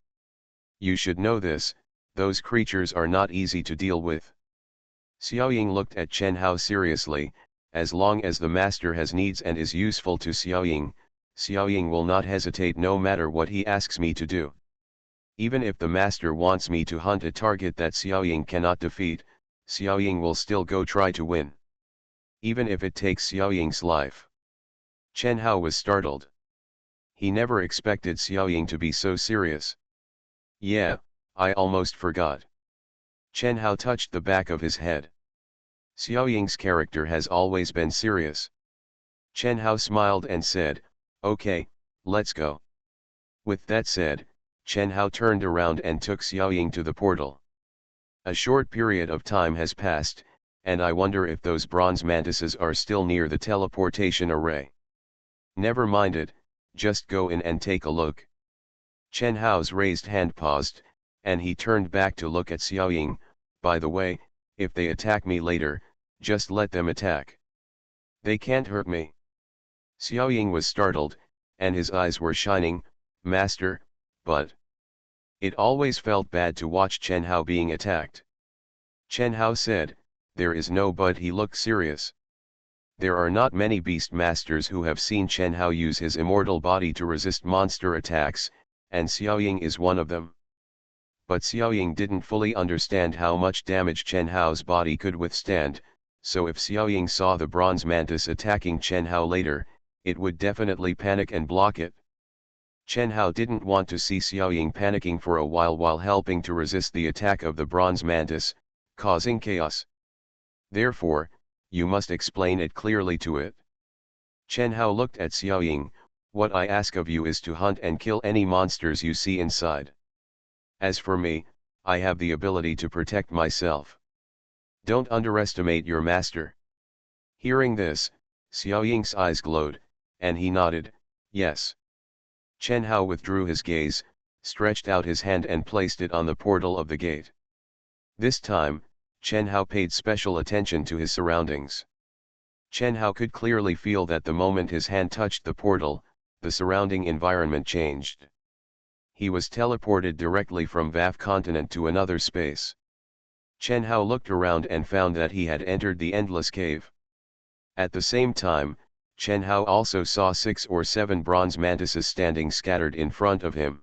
Speaker 1: You should know this, those creatures are not easy to deal with. Xiaoying looked at Chen Hao seriously. As long as the master has needs and is useful to Xiaoying, Xiaoying will not hesitate no matter what he asks me to do. Even if the master wants me to hunt a target that Xiaoying cannot defeat, Xiaoying will still go try to win. Even if it takes Xiaoying's life. Chen Hao was startled. He never expected Xiaoying to be so serious. Yeah, I almost forgot. Chen Hao touched the back of his head. Xiaoying's character has always been serious. Chen Hao smiled and said, okay, let's go. With that said, Chen Hao turned around and took Xiaoying to the portal. A short period of time has passed, and I wonder if those bronze mantises are still near the teleportation array. Never mind it, just go in and take a look. Chen Hao's raised hand paused, and he turned back to look at Xiaoying. By the way, if they attack me later, just let them attack. They can't hurt me. Xiaoying was startled, and his eyes were shining. Master, but... It always felt bad to watch Chen Hao being attacked. Chen Hao said, there is no but. He looked serious. There are not many beast masters who have seen Chen Hao use his immortal body to resist monster attacks, and Xiaoying is one of them. But Xiaoying didn't fully understand how much damage Chen Hao's body could withstand, so if Xiaoying saw the bronze mantis attacking Chen Hao later, it would definitely panic and block it. Chen Hao didn't want to see Xiaoying panicking for a while helping to resist the attack of the bronze mantis, causing chaos. Therefore, you must explain it clearly to it. Chen Hao looked at Xiaoying. What I ask of you is to hunt and kill any monsters you see inside. As for me, I have the ability to protect myself. Don't underestimate your master. Hearing this, Xiaoying's eyes glowed, and he nodded, yes. Chen Hao withdrew his gaze, stretched out his hand and placed it on the portal of the gate. This time, Chen Hao paid special attention to his surroundings. Chen Hao could clearly feel that the moment his hand touched the portal, the surrounding environment changed. He was teleported directly from VAF continent to another space. Chen Hao looked around and found that he had entered the endless cave. At the same time, Chen Hao also saw 6 or 7 bronze mantises standing scattered in front of him.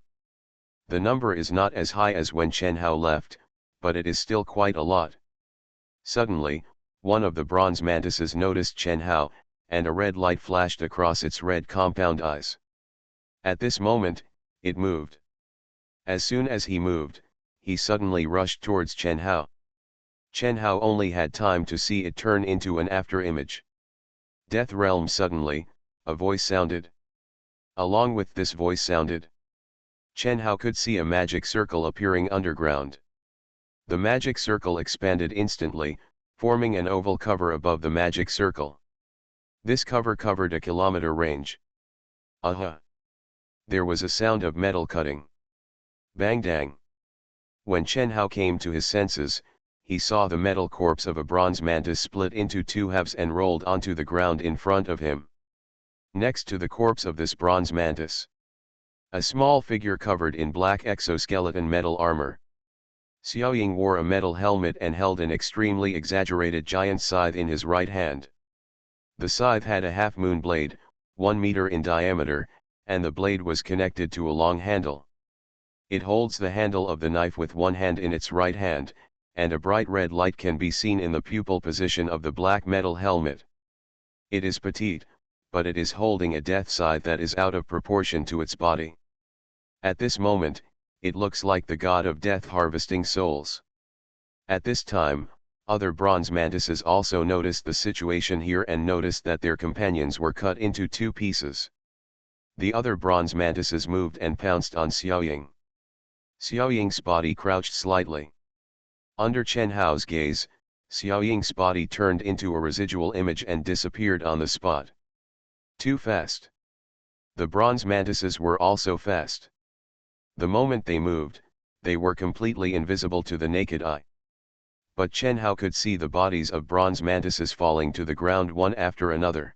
Speaker 1: The number is not as high as when Chen Hao left, but it is still quite a lot. Suddenly, one of the bronze mantises noticed Chen Hao, and a red light flashed across its red compound eyes. At this moment, it moved. As soon as he moved, he suddenly rushed towards Chen Hao. Chen Hao only had time to see it turn into an after-image. Death Realm. Suddenly, a voice sounded. Along with this voice sounded, Chen Hao could see a magic circle appearing underground. The magic circle expanded instantly, forming an oval cover above the magic circle. This cover covered a kilometer range. Aha! There was a sound of metal cutting. Bang dang! When Chen Hao came to his senses, he saw the metal corpse of a bronze mantis split into two halves and rolled onto the ground in front of him. Next to the corpse of this bronze mantis, a small figure covered in black exoskeleton metal armor. Xiaoying wore a metal helmet and held an extremely exaggerated giant scythe in his right hand. The scythe had a half-moon blade, 1 meter in diameter, and the blade was connected to a long handle. It holds the handle of the knife with one hand in its right hand, and a bright red light can be seen in the pupil position of the black metal helmet. It is petite, but it is holding a death scythe that is out of proportion to its body. At this moment, it looks like the god of death harvesting souls. At this time, other bronze mantises also noticed the situation here and noticed that their companions were cut into two pieces. The other bronze mantises moved and pounced on Xiaoying. Xiaoying's body crouched slightly. Under Chen Hao's gaze, Xiaoying's body turned into a residual image and disappeared on the spot. Too fast. The bronze mantises were also fast. The moment they moved, they were completely invisible to the naked eye. But Chen Hao could see the bodies of bronze mantises falling to the ground one after another.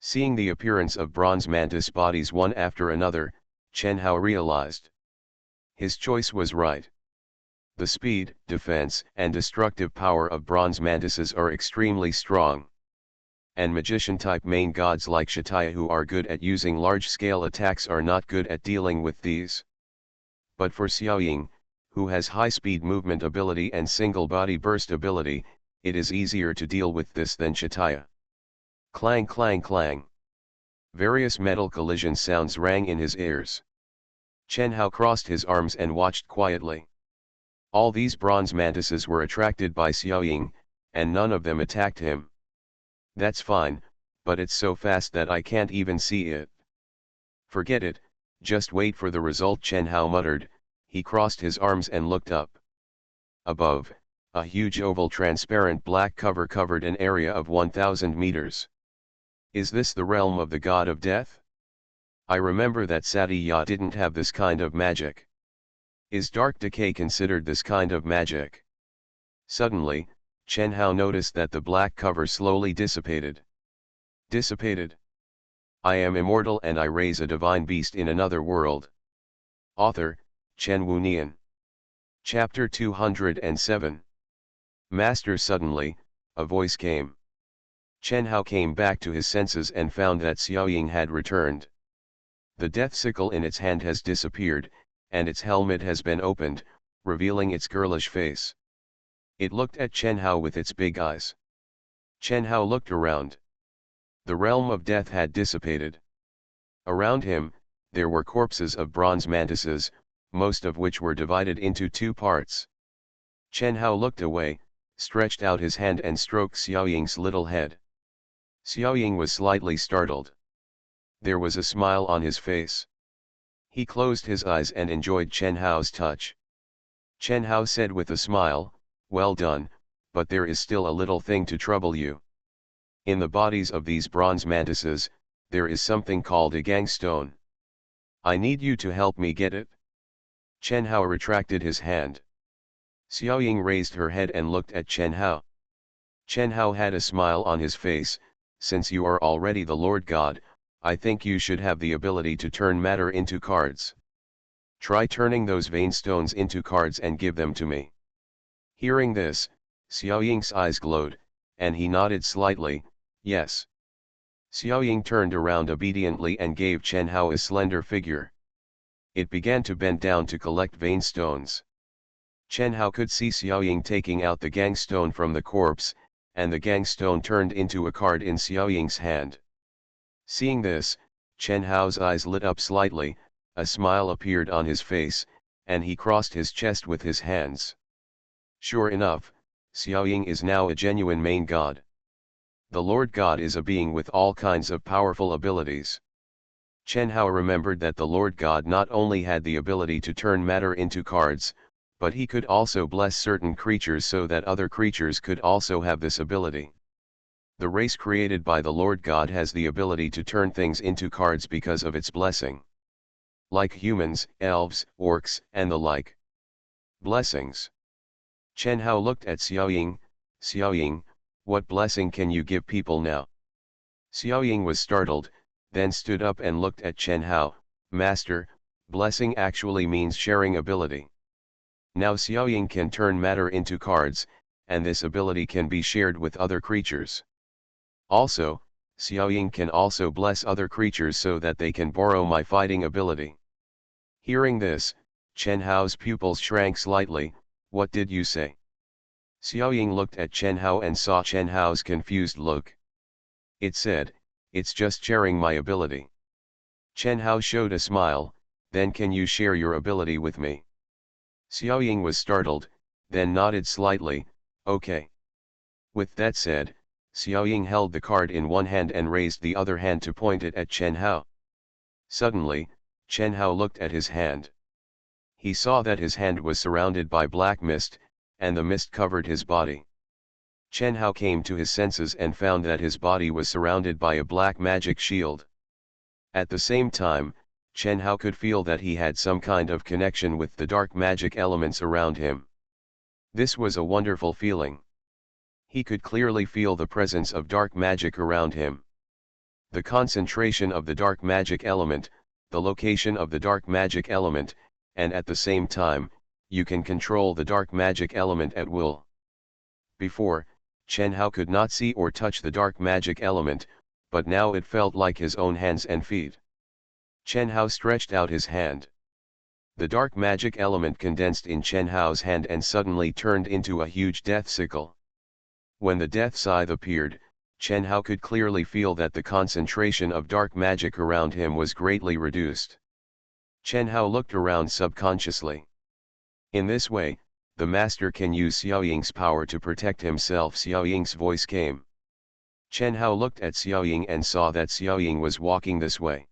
Speaker 1: Seeing the appearance of bronze mantis bodies one after another, Chen Hao realized his choice was right. The speed, defense, and destructive power of bronze mantises are extremely strong. And magician-type main gods like Shataya who are good at using large-scale attacks are not good at dealing with these. But for Xiaoying, who has high-speed movement ability and single-body burst ability, it is easier to deal with this than Shataya. Clang clang clang. Various metal collision sounds rang in his ears. Chen Hao crossed his arms and watched quietly. All these bronze mantises were attracted by Xiaoying, and none of them attacked him. That's fine, but it's so fast that I can't even see it. Forget it, just wait for the result, Chen Hao muttered. He crossed his arms and looked up. Above, a huge oval transparent black cover covered an area of 1,000 meters. Is this the realm of the god of death? I remember that Satya didn't have this kind of magic. Is Dark Decay considered this kind of magic? Suddenly, Chen Hao noticed that the black cover slowly dissipated. Dissipated? I am immortal and I raise a divine beast in another world. Author, Chen Wunian. Chapter 207. Master. Suddenly, a voice came. Chen Hao came back to his senses and found that Xiaoying had returned. The death sickle in its hand has disappeared, and its helmet has been opened, revealing its girlish face. It looked at Chen Hao with its big eyes. Chen Hao looked around. The realm of death had dissipated. Around him, there were corpses of bronze mantises, most of which were divided into two parts. Chen Hao looked away, stretched out his hand and stroked Xiaoying's little head. Xiaoying was slightly startled. There was a smile on his face. He closed his eyes and enjoyed Chen Hao's touch. Chen Hao said with a smile, "Well done, but there is still a little thing to trouble you. In the bodies of these bronze mantises, there is something called a gangstone. I need you to help me get it." Chen Hao retracted his hand. Xiaoying raised her head and looked at Chen Hao. Chen Hao had a smile on his face. Since you are already the Lord God, I think you should have the ability to turn matter into cards. Try turning those vein stones into cards and give them to me. Hearing this, Xiaoying's eyes glowed, and he nodded slightly, yes. Xiaoying turned around obediently and gave Chen Hao a slender figure. It began to bend down to collect vein stones. Chen Hao could see Xiaoying taking out the gang stone from the corpse, and the gang stone turned into a card in Xiaoying's hand. Seeing this, Chen Hao's eyes lit up slightly, a smile appeared on his face, and he crossed his chest with his hands. Sure enough, Xiaoying is now a genuine main god. The Lord God is a being with all kinds of powerful abilities. Chen Hao remembered that the Lord God not only had the ability to turn matter into cards, but he could also bless certain creatures so that other creatures could also have this ability. The race created by the Lord God has the ability to turn things into cards because of its blessing. Like humans, elves, orcs, and the like. Blessings. Chen Hao looked at Xiaoying. Xiaoying, what blessing can you give people now? Xiaoying was startled, then stood up and looked at Chen Hao. Master, blessing actually means sharing ability. Now Xiaoying can turn matter into cards, and this ability can be shared with other creatures. Also, Xiaoying can also bless other creatures so that they can borrow my fighting ability. Hearing this, Chen Hao's pupils shrank slightly. What did you say? Xiaoying looked at Chen Hao and saw Chen Hao's confused look. It said, it's just sharing my ability. Chen Hao showed a smile, then can you share your ability with me? Xiaoying was startled, then nodded slightly, okay. With that said, Xiaoying held the card in one hand and raised the other hand to point it at Chen Hao. Suddenly, Chen Hao looked at his hand. He saw that his hand was surrounded by black mist, and the mist covered his body. Chen Hao came to his senses and found that his body was surrounded by a black magic shield. At the same time, Chen Hao could feel that he had some kind of connection with the dark magic elements around him. This was a wonderful feeling. He could clearly feel the presence of dark magic around him. The concentration of the dark magic element, the location of the dark magic element, and at the same time, you can control the dark magic element at will. Before, Chen Hao could not see or touch the dark magic element, but now it felt like his own hands and feet. Chen Hao stretched out his hand. The dark magic element condensed in Chen Hao's hand and suddenly turned into a huge death sickle. When the death scythe appeared, Chen Hao could clearly feel that the concentration of dark magic around him was greatly reduced. Chen Hao looked around subconsciously. In this way, the master can use Xiaoying's power to protect himself. Xiaoying's voice came. Chen Hao looked at Xiaoying and saw that Xiaoying was walking this way.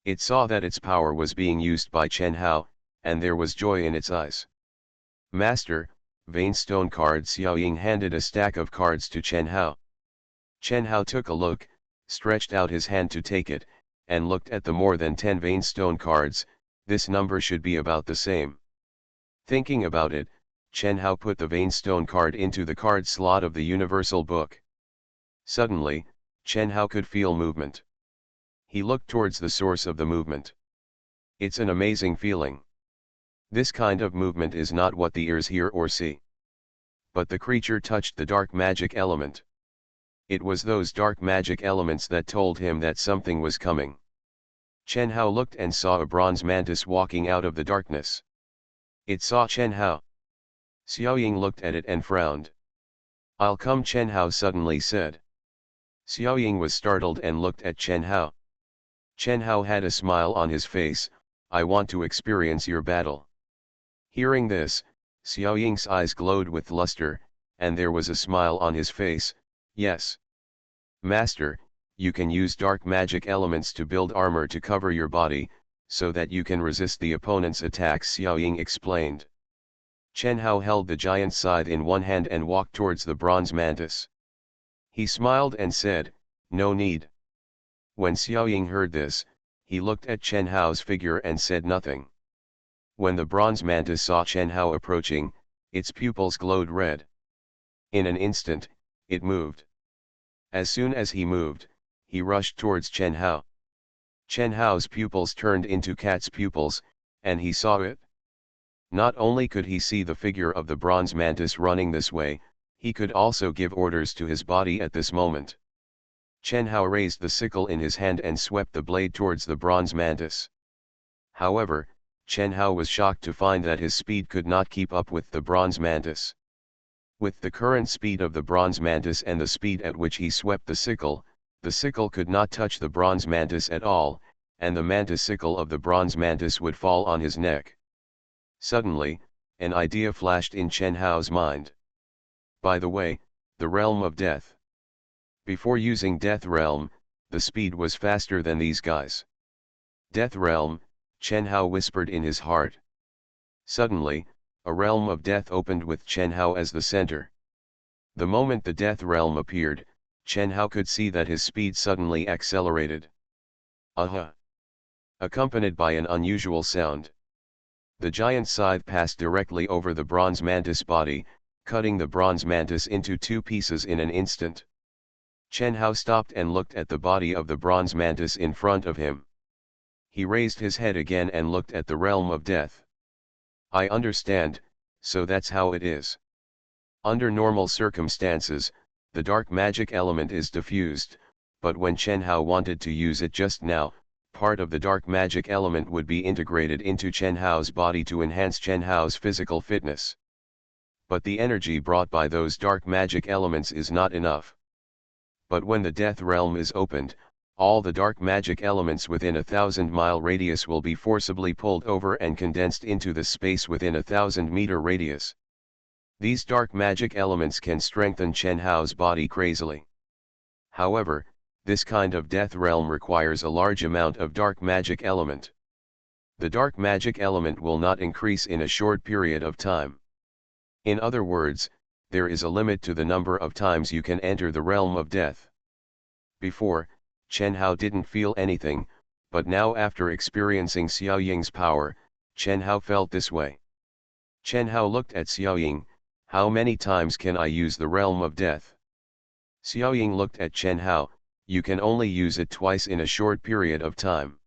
Speaker 1: It saw that its power was being used by Chen Hao, and there was joy in its eyes. Master, vein stone card. Xiaoying handed a stack of cards to Chen Hao. Chen Hao took a look, stretched out his hand to take it, and looked at the more than 10 vein stone cards. This number should be about the same. Thinking about it, Chen Hao put the vein stone card into the card slot of the universal book. Suddenly, Chen Hao could feel movement. He looked towards the source of the movement. It's an amazing feeling. This kind of movement is not what the ears hear or see. But the creature touched the dark magic element. It was those dark magic elements that told him that something was coming. Chen Hao looked and saw a bronze mantis walking out of the darkness. It saw Chen Hao. Xiaoying looked at it and frowned. I'll come, Chen Hao suddenly said. Xiaoying was startled and looked at Chen Hao. Chen Hao had a smile on his face. I want to experience your battle. Hearing this, Xiaoying's eyes glowed with luster, and there was a smile on his face. Yes. Master, you can use dark magic elements to build armor to cover your body, so that you can resist the opponent's attacks, Xiaoying explained. Chen Hao held the giant scythe in one hand and walked towards the bronze mantis. He smiled and said, no need. When Xiaoying heard this, he looked at Chen Hao's figure and said nothing. When the bronze mantis saw Chen Hao approaching, its pupils glowed red. In an instant, it moved. As soon as he moved, he rushed towards Chen Hao. Chen Hao's pupils turned into cat's pupils, and he saw it. Not only could he see the figure of the bronze mantis running this way, he could also give orders to his body at this moment. Chen Hao raised the sickle in his hand and swept the blade towards the bronze mantis. However, Chen Hao was shocked to find that his speed could not keep up with the bronze mantis. With the current speed of the bronze mantis and the speed at which he swept the sickle could not touch the bronze mantis at all, and the mantis sickle of the bronze mantis would fall on his neck. Suddenly, an idea flashed in Chen Hao's mind. By the way, the realm of death. Before using Death Realm, the speed was faster than these guys. Death Realm, Chen Hao whispered in his heart. Suddenly, a realm of death opened with Chen Hao as the center. The moment the Death Realm appeared, Chen Hao could see that his speed suddenly accelerated. Aha! Accompanied by an unusual sound. The giant scythe passed directly over the bronze mantis body, cutting the bronze mantis into two pieces in an instant. Chen Hao stopped and looked at the body of the bronze mantis in front of him. He raised his head again and looked at the realm of death. I understand, so that's how it is. Under normal circumstances, the dark magic element is diffused, but when Chen Hao wanted to use it just now, part of the dark magic element would be integrated into Chen Hao's body to enhance Chen Hao's physical fitness. But the energy brought by those dark magic elements is not enough. But when the Death Realm is opened, all the dark magic elements within a 1,000-mile radius will be forcibly pulled over and condensed into the space within a 1,000-meter radius. These dark magic elements can strengthen Chen Hao's body crazily. However, this kind of Death Realm requires a large amount of dark magic element. The dark magic element will not increase in a short period of time. In other words, there is a limit to the number of times you can enter the realm of death. Before, Chen Hao didn't feel anything, but now after experiencing Xiao Ying's power, Chen Hao felt this way. Chen Hao looked at Xiao Ying. How many times can I use the realm of death? Xiao Ying looked at Chen Hao. You can only use it twice in a short period of time.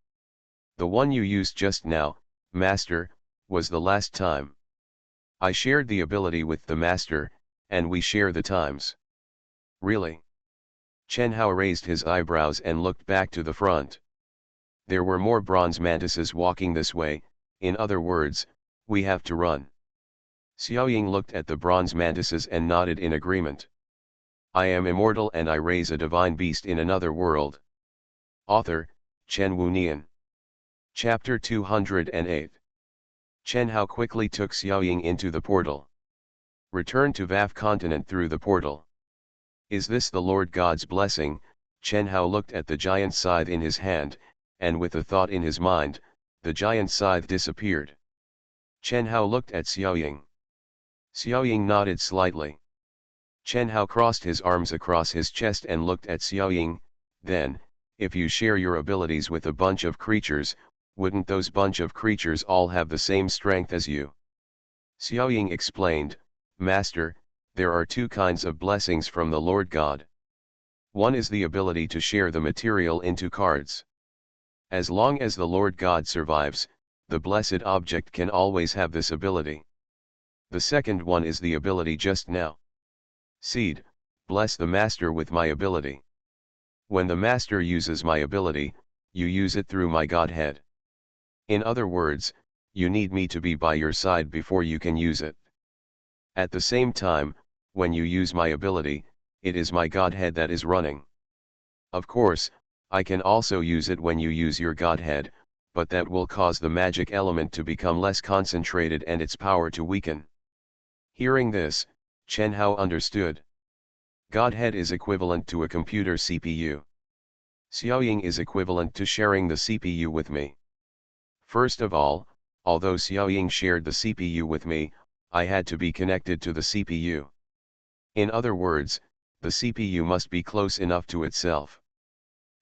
Speaker 1: The one you used just now, Master, was the last time. I shared the ability with the Master, and we share the times. Really? Chen Hao raised his eyebrows and looked back to the front. There were more bronze mantises walking this way, in other words, we have to run. Xiao Ying looked at the bronze mantises and nodded in agreement. I am immortal and I raise a divine beast in another world. Author, Chen Wunian. Chapter 208. Chen Hao quickly took Xiao Ying into the portal. Return to VAF continent through the portal. Is this the Lord God's blessing? Chen Hao looked at the giant scythe in his hand, and with a thought in his mind, the giant scythe disappeared. Chen Hao looked at Xiao Ying. Xiao Ying nodded slightly. Chen Hao crossed his arms across his chest and looked at Xiao Ying. Then, if you share your abilities with a bunch of creatures, wouldn't those bunch of creatures all have the same strength as you? Xiao Ying explained, Master, there are two kinds of blessings from the Lord God. One is the ability to share the material into cards. As long as the Lord God survives, the blessed object can always have this ability. The second one is the ability just now. Seed, bless the Master with my ability. When the Master uses my ability, you use it through my Godhead. In other words, you need me to be by your side before you can use it. At the same time, when you use my ability, it is my Godhead that is running. Of course, I can also use it when you use your Godhead, but that will cause the magic element to become less concentrated and its power to weaken. Hearing this, Chen Hao understood. Godhead is equivalent to a computer CPU. Xiao Ying is equivalent to sharing the CPU with me. First of all, although Xiao Ying shared the CPU with me, I had to be connected to the CPU. In other words, the CPU must be close enough to itself.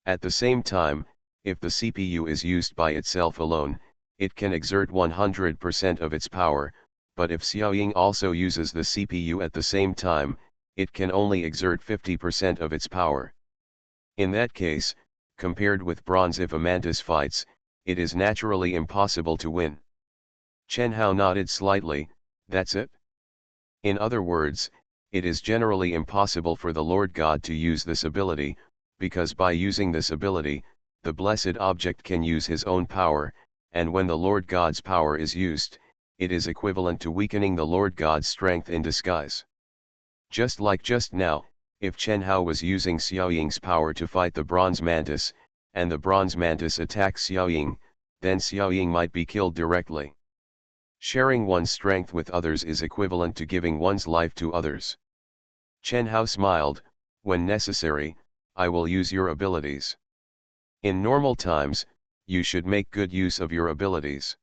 Speaker 1: At the same time, if the CPU is used by itself alone, it can exert 100% of its power, but if Xiao Ying also uses the CPU at the same time, it can only exert 50% of its power. In that case, compared with bronze, if a mantis fights, it is naturally impossible to win. Chen Hao nodded slightly. That's it? In other words, it is generally impossible for the Lord God to use this ability, because by using this ability, the blessed object can use his own power, and when the Lord God's power is used, it is equivalent to weakening the Lord God's strength in disguise. Just like just now, if Chen Hao was using Xiao Ying's power to fight the bronze mantis, and the bronze mantis attacks Xiao Ying, then Xiao Ying might be killed directly. Sharing one's strength with others is equivalent to giving one's life to others. Chen Hao smiled, when necessary, I will use your abilities. In normal times, you should make good use of your abilities.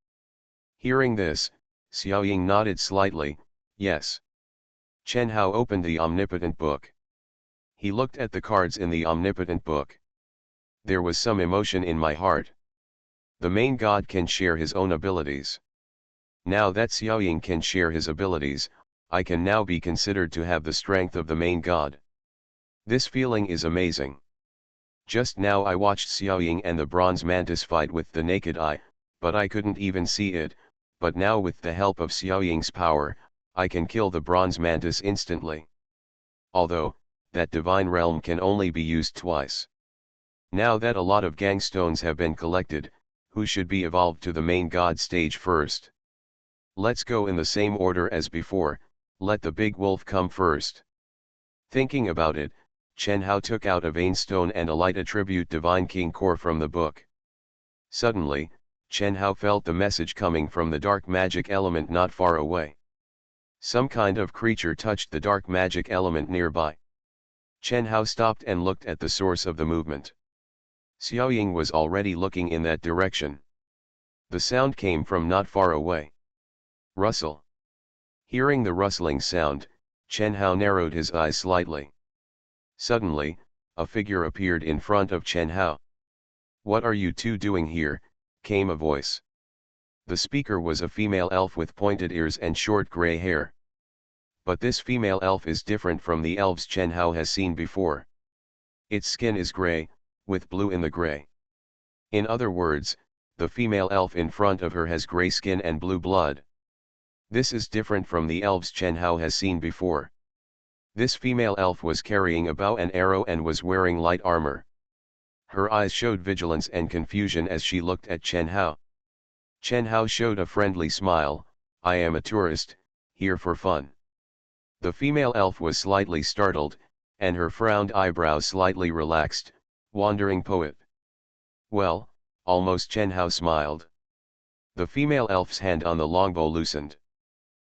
Speaker 1: Hearing this, Xiao Ying nodded slightly, yes. Chen Hao opened the omnipotent book. He looked at the cards in the omnipotent book. There was some emotion in my heart. The main god can share his own abilities. Now that Xiao Ying can share his abilities, I can now be considered to have the strength of the main god. This feeling is amazing. Just now I watched Xiao Ying and the bronze mantis fight with the naked eye, but I couldn't even see it, but now with the help of Xiao Ying's power, I can kill the bronze mantis instantly. Although, that divine realm can only be used twice. Now that a lot of gangstones have been collected, who should be evolved to the main god stage first? Let's go in the same order as before, let the big wolf come first. Thinking about it, Chen Hao took out a vein stone and a light attribute divine king core from the book. Suddenly, Chen Hao felt the message coming from the dark magic element not far away. Some kind of creature touched the dark magic element nearby. Chen Hao stopped and looked at the source of the movement. Xiao Ying was already looking in that direction. The sound came from not far away. Rustle. Hearing the rustling sound, Chen Hao narrowed his eyes slightly. Suddenly, a figure appeared in front of Chen Hao. What are you two doing here? Came a voice. The speaker was a female elf with pointed ears and short gray hair. But this female elf is different from the elves Chen Hao has seen before. Its skin is gray, with blue in the gray. In other words, the female elf in front of her has gray skin and blue blood. This is different from the elves Chen Hao has seen before. This female elf was carrying a bow and arrow and was wearing light armor. Her eyes showed vigilance and confusion as she looked at Chen Hao. Chen Hao showed a friendly smile, I am a tourist, here for fun. The female elf was slightly startled, and her frowned eyebrows slightly relaxed, wandering poet. Well, almost Chen Hao smiled. The female elf's hand on the longbow loosened.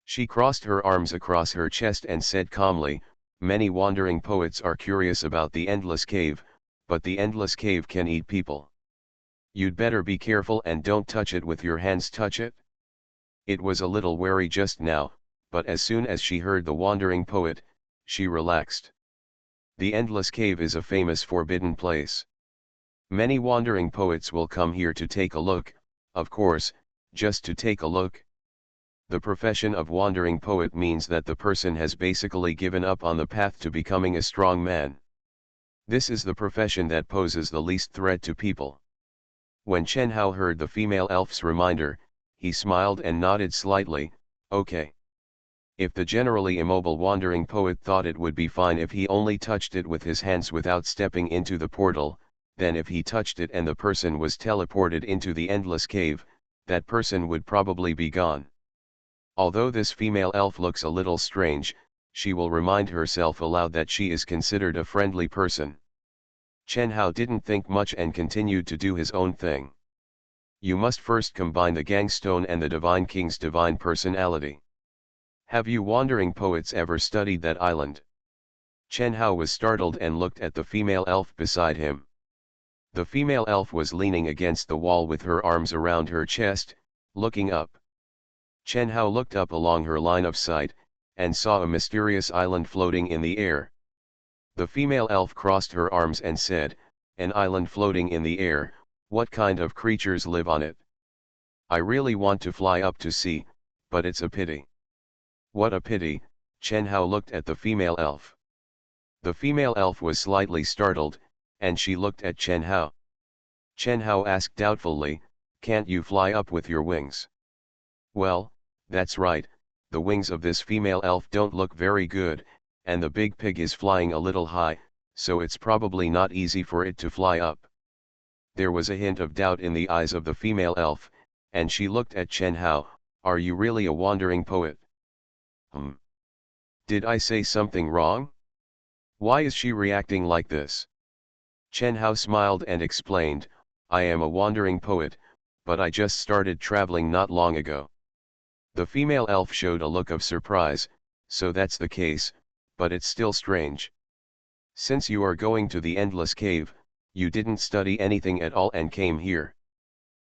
Speaker 1: She crossed her arms across her chest and said calmly, many wandering poets are curious about the endless cave, but the endless cave can eat people. You'd better be careful and don't touch it with your hands. Touch it? It was a little wary just now, but as soon as she heard the wandering poet, she relaxed. The endless cave is a famous forbidden place. Many wandering poets will come here to take a look, of course, just to take a look. The profession of wandering poet means that the person has basically given up on the path to becoming a strong man. This is the profession that poses the least threat to people. When Chen Hao heard the female elf's reminder, he smiled and nodded slightly, okay. If the generally immobile wandering poet thought it would be fine if he only touched it with his hands without stepping into the portal, then if he touched it and the person was teleported into the endless cave, that person would probably be gone. Although this female elf looks a little strange, she will remind herself aloud that she is considered a friendly person. Chen Hao didn't think much and continued to do his own thing. You must first combine the gangstone and the Divine King's divine personality. Have you wandering poets ever studied that island? Chen Hao was startled and looked at the female elf beside him. The female elf was leaning against the wall with her arms around her chest, looking up. Chen Hao looked up along her line of sight, and saw a mysterious island floating in the air. The female elf crossed her arms and said, an island floating in the air, what kind of creatures live on it? I really want to fly up to see, but it's a pity. What a pity, Chen Hao looked at the female elf. The female elf was slightly startled, and she looked at Chen Hao. Chen Hao asked doubtfully, can't you fly up with your wings? Well, that's right, the wings of this female elf don't look very good, and the big pig is flying a little high, so it's probably not easy for it to fly up. There was a hint of doubt in the eyes of the female elf, and she looked at Chen Hao. Are you really a wandering poet? Did I say something wrong? Why is she reacting like this? Chen Hao smiled and explained, I am a wandering poet, but I just started traveling not long ago. The female elf showed a look of surprise. So that's the case, but it's still strange. Since you are going to the endless cave, you didn't study anything at all and came here.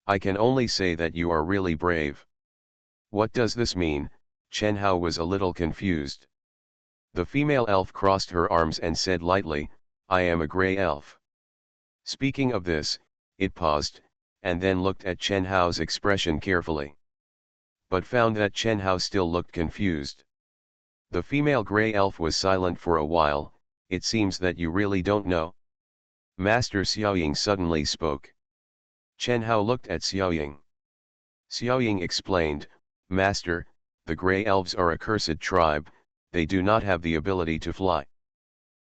Speaker 1: I can only say that you are really brave. What does this mean? Chen Hao was a little confused. The female elf crossed her arms and said lightly, I am a grey elf. Speaking of this, it paused, and then looked at Chen Hao's expression carefully. But found that Chen Hao still looked confused. The female grey elf was silent for a while. It seems that you really don't know. Master Xiaoying suddenly spoke. Chen Hao looked at Xiaoying. Xiaoying explained, Master, the grey elves are a cursed tribe, they do not have the ability to fly.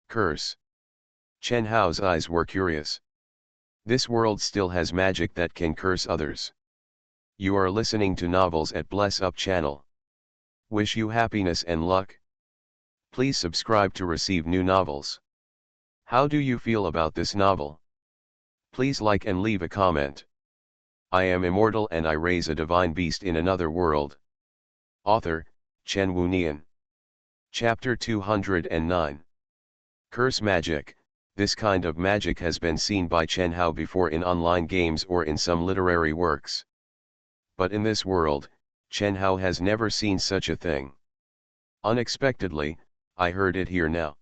Speaker 1: Curse. Chen Hao's eyes were curious. This world still has magic that can curse others. You are listening to novels at Bless Up channel. Wish you happiness and luck. Please subscribe to receive new novels. How do you feel about this novel? Please like and leave a comment. I am immortal and I raise a divine beast in another world. Author, Chen Wunian. Chapter 209. Curse Magic. This kind of magic has been seen by Chen Hao before in online games or in some literary works. But in this world, Chen Hao has never seen such a thing. Unexpectedly, I heard it here now.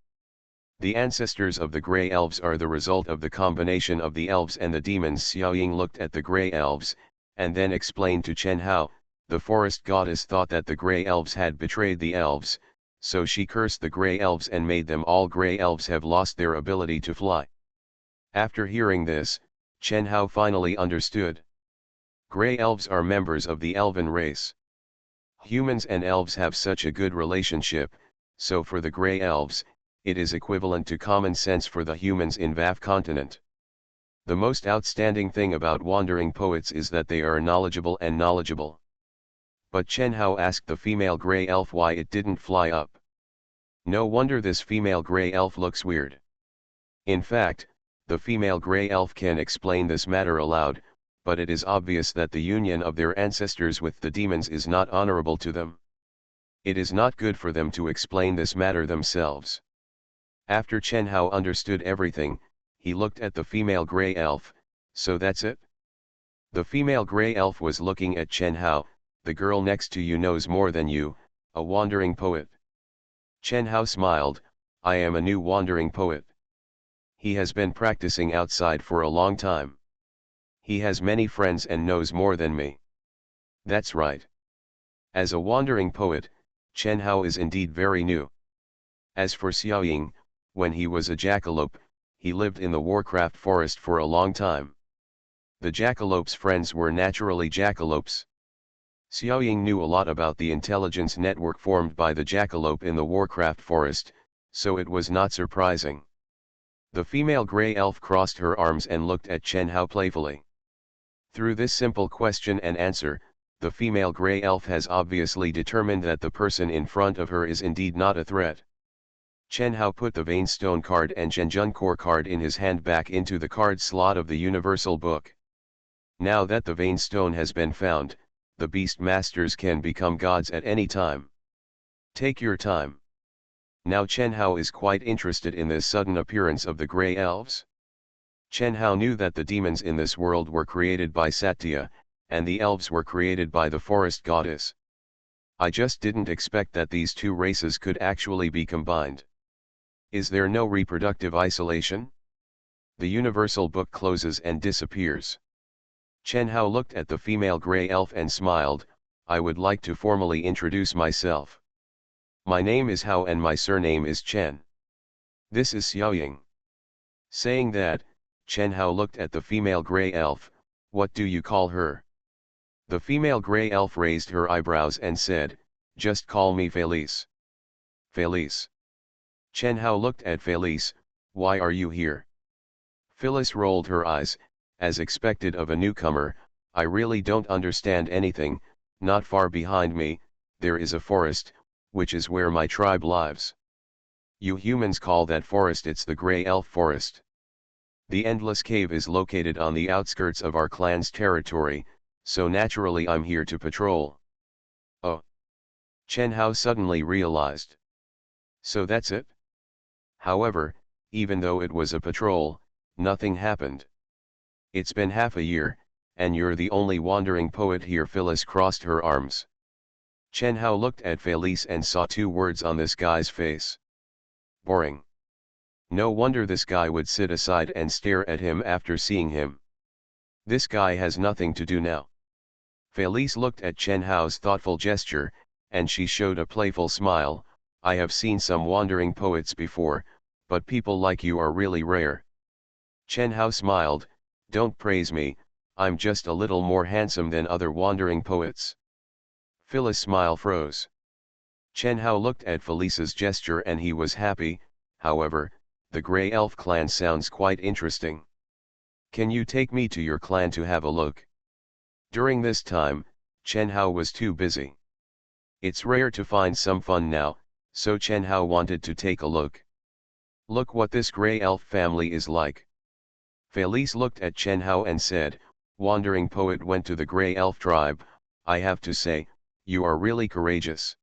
Speaker 1: The ancestors of the Grey Elves are the result of the combination of the elves and the demons. Xiaoying looked at the Grey Elves, and then explained to Chen Hao, the forest goddess thought that the Grey Elves had betrayed the elves, so she cursed the Grey Elves and made them all Grey Elves have lost their ability to fly. After hearing this, Chen Hao finally understood. Grey Elves are members of the elven race. Humans and elves have such a good relationship, so for the Grey Elves, it is equivalent to common sense for the humans in VAF continent. The most outstanding thing about wandering poets is that they are knowledgeable and knowledgeable. But Chen Hao asked the female Grey Elf why it didn't fly up. No wonder this female Grey Elf looks weird. In fact, the female Grey Elf can explain this matter aloud, but it is obvious that the union of their ancestors with the demons is not honorable to them. It is not good for them to explain this matter themselves. After Chen Hao understood everything, he looked at the female Grey Elf. So that's it? The female Grey Elf was looking at Chen Hao. The girl next to you knows more than you, a wandering poet. Chen Hao smiled, I am a new wandering poet. He has been practicing outside for a long time. He has many friends and knows more than me. That's right. As a wandering poet, Chen Hao is indeed very new. As for Xiaoying, when he was a jackalope, he lived in the Warcraft forest for a long time. The jackalope's friends were naturally jackalopes. Xiaoying knew a lot about the intelligence network formed by the jackalope in the Warcraft forest, so it was not surprising. The female Grey Elf crossed her arms and looked at Chen Hao playfully. Through this simple question and answer, the female Grey Elf has obviously determined that the person in front of her is indeed not a threat. Chen Hao put the Vein-Stone card and Zhenjun Core card in his hand back into the card slot of the Universal Book. Now that the Vein-Stone has been found, the Beast Masters can become gods at any time. Take your time. Now Chen Hao is quite interested in this sudden appearance of the Grey Elves. Chen Hao knew that the demons in this world were created by Satya, and the elves were created by the forest goddess. I just didn't expect that these two races could actually be combined. Is there no reproductive isolation? The Universal Book closes and disappears. Chen Hao looked at the female Grey Elf and smiled, I would like to formally introduce myself. My name is Hao and my surname is Chen. This is Xiaoying. Saying that, Chen Hao looked at the female Grey Elf, what do you call her? The female Grey Elf raised her eyebrows and said, just call me Felice. Felice. Chen Hao looked at Felice, why are you here? Phyllis rolled her eyes, as expected of a newcomer, I really don't understand anything. Not far behind me, there is a forest, which is where my tribe lives. You humans call that forest it's the Grey Elf Forest. The Endless Cave is located on the outskirts of our clan's territory, so naturally I'm here to patrol. Oh. Chen Hao suddenly realized. So that's it? However, even though it was a patrol, nothing happened. It's been half a year, and you're the only wandering poet here. Phyllis crossed her arms. Chen Hao looked at Felice and saw two words on this guy's face. Boring. No wonder this guy would sit aside and stare at him after seeing him. This guy has nothing to do now. Felice looked at Chen Hao's thoughtful gesture, and she showed a playful smile. I have seen some wandering poets before, but people like you are really rare. Chen Hao smiled. Don't praise me, I'm just a little more handsome than other wandering poets. Phyllis' smile froze. Chen Hao looked at Felice's gesture and he was happy. However, the Grey Elf clan sounds quite interesting. Can you take me to your clan to have a look? During this time, Chen Hao was too busy. It's rare to find some fun now, so Chen Hao wanted to take a look. Look what this Grey Elf family is like. Felice looked at Chen Hao and said, Wandering poet went to the Grey Elf tribe. I have to say, you are really courageous.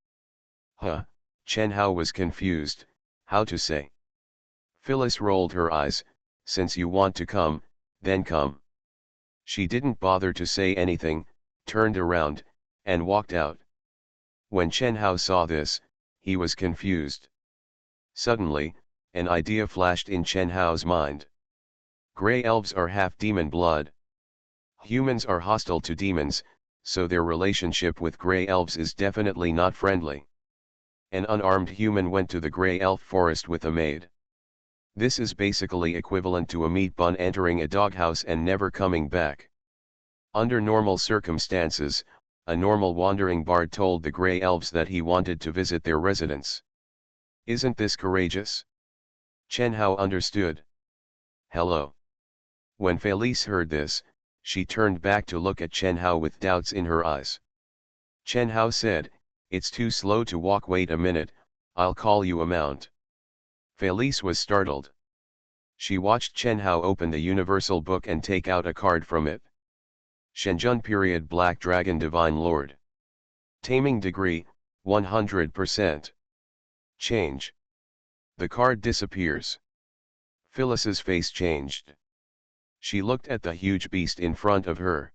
Speaker 1: Huh, Chen Hao was confused. How to say? Phyllis rolled her eyes. Since you want to come, then come. She didn't bother to say anything, turned around, and walked out. When Chen Hao saw this, he was confused. Suddenly, an idea flashed in Chen Hao's mind. Grey elves are half demon blood. Humans are hostile to demons, so their relationship with grey elves is definitely not friendly. An unarmed human went to the Grey Elf forest with a maid. This is basically equivalent to a meat bun entering a doghouse and never coming back. Under normal circumstances, a normal wandering bard told the Grey Elves that he wanted to visit their residence. Isn't this courageous? Chen Hao understood. Hello. When Felice heard this, she turned back to look at Chen Hao with doubts in her eyes. Chen Hao said, It's too slow to walk. Wait a minute, I'll call you a mount. Felice was startled. She watched Chen Hao open the universal book and take out a card from it. Shenjun period Black Dragon Divine Lord. Taming degree, 100%. Change. The card disappears. Phyllis's face changed. She looked at the huge beast in front of her.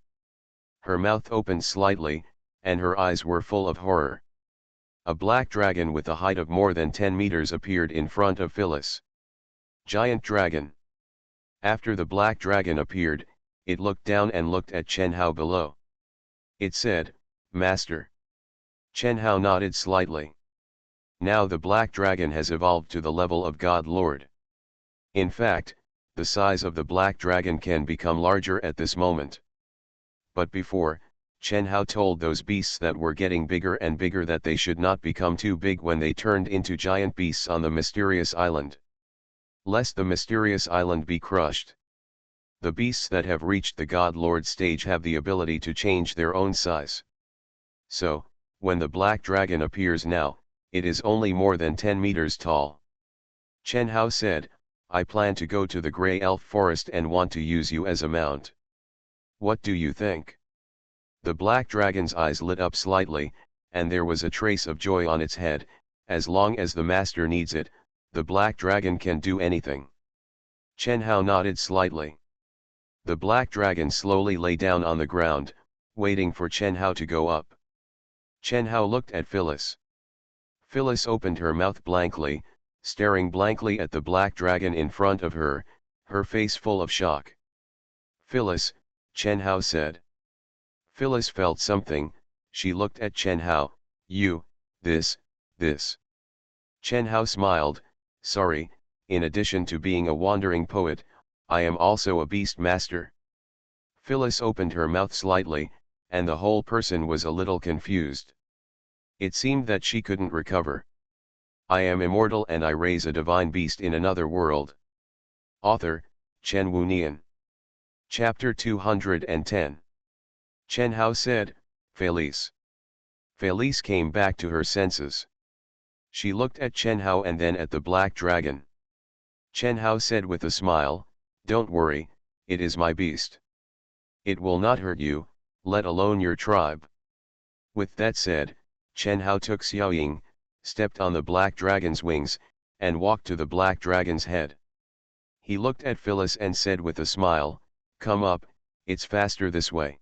Speaker 1: Her mouth opened slightly, and her eyes were full of horror. A black dragon with a height of more than 10 meters appeared in front of Phyllis. Giant dragon. After the black dragon appeared, it looked down and looked at Chen Hao below. It said, Master. Chen Hao nodded slightly. Now the black dragon has evolved to the level of God Lord. In fact, the size of the black dragon can become larger at this moment. But before, Chen Hao told those beasts that were getting bigger and bigger that they should not become too big when they turned into giant beasts on the mysterious island. Lest the mysterious island be crushed. The beasts that have reached the God Lord stage have the ability to change their own size. So, when the black dragon appears now, it is only more than 10 meters tall. Chen Hao said, I plan to go to the Grey Elf Forest and want to use you as a mount. What do you think? The black dragon's eyes lit up slightly, and there was a trace of joy on its head. As long as the master needs it, the black dragon can do anything. Chen Hao nodded slightly. The black dragon slowly lay down on the ground, waiting for Chen Hao to go up. Chen Hao looked at Phyllis. Phyllis opened her mouth blankly, staring blankly at the black dragon in front of her, her face full of shock. Phyllis, Chen Hao said. Phyllis felt something. She looked at Chen Hao. This. Chen Hao smiled. Sorry, in addition to being a wandering poet, I am also a beast master. Phyllis opened her mouth slightly, and the whole person was a little confused. It seemed that she couldn't recover. I am immortal and I raise a divine beast in another world. Author, Chen Wunian. Chapter 210. Chen Hao said, Felice. Felice came back to her senses. She looked at Chen Hao and then at the black dragon. Chen Hao said with a smile, don't worry, it is my beast. It will not hurt you, let alone your tribe. With that said, Chen Hao took Xiaoying, stepped on the black dragon's wings, and walked to the black dragon's head. He looked at Phyllis and said with a smile, come up, it's faster this way.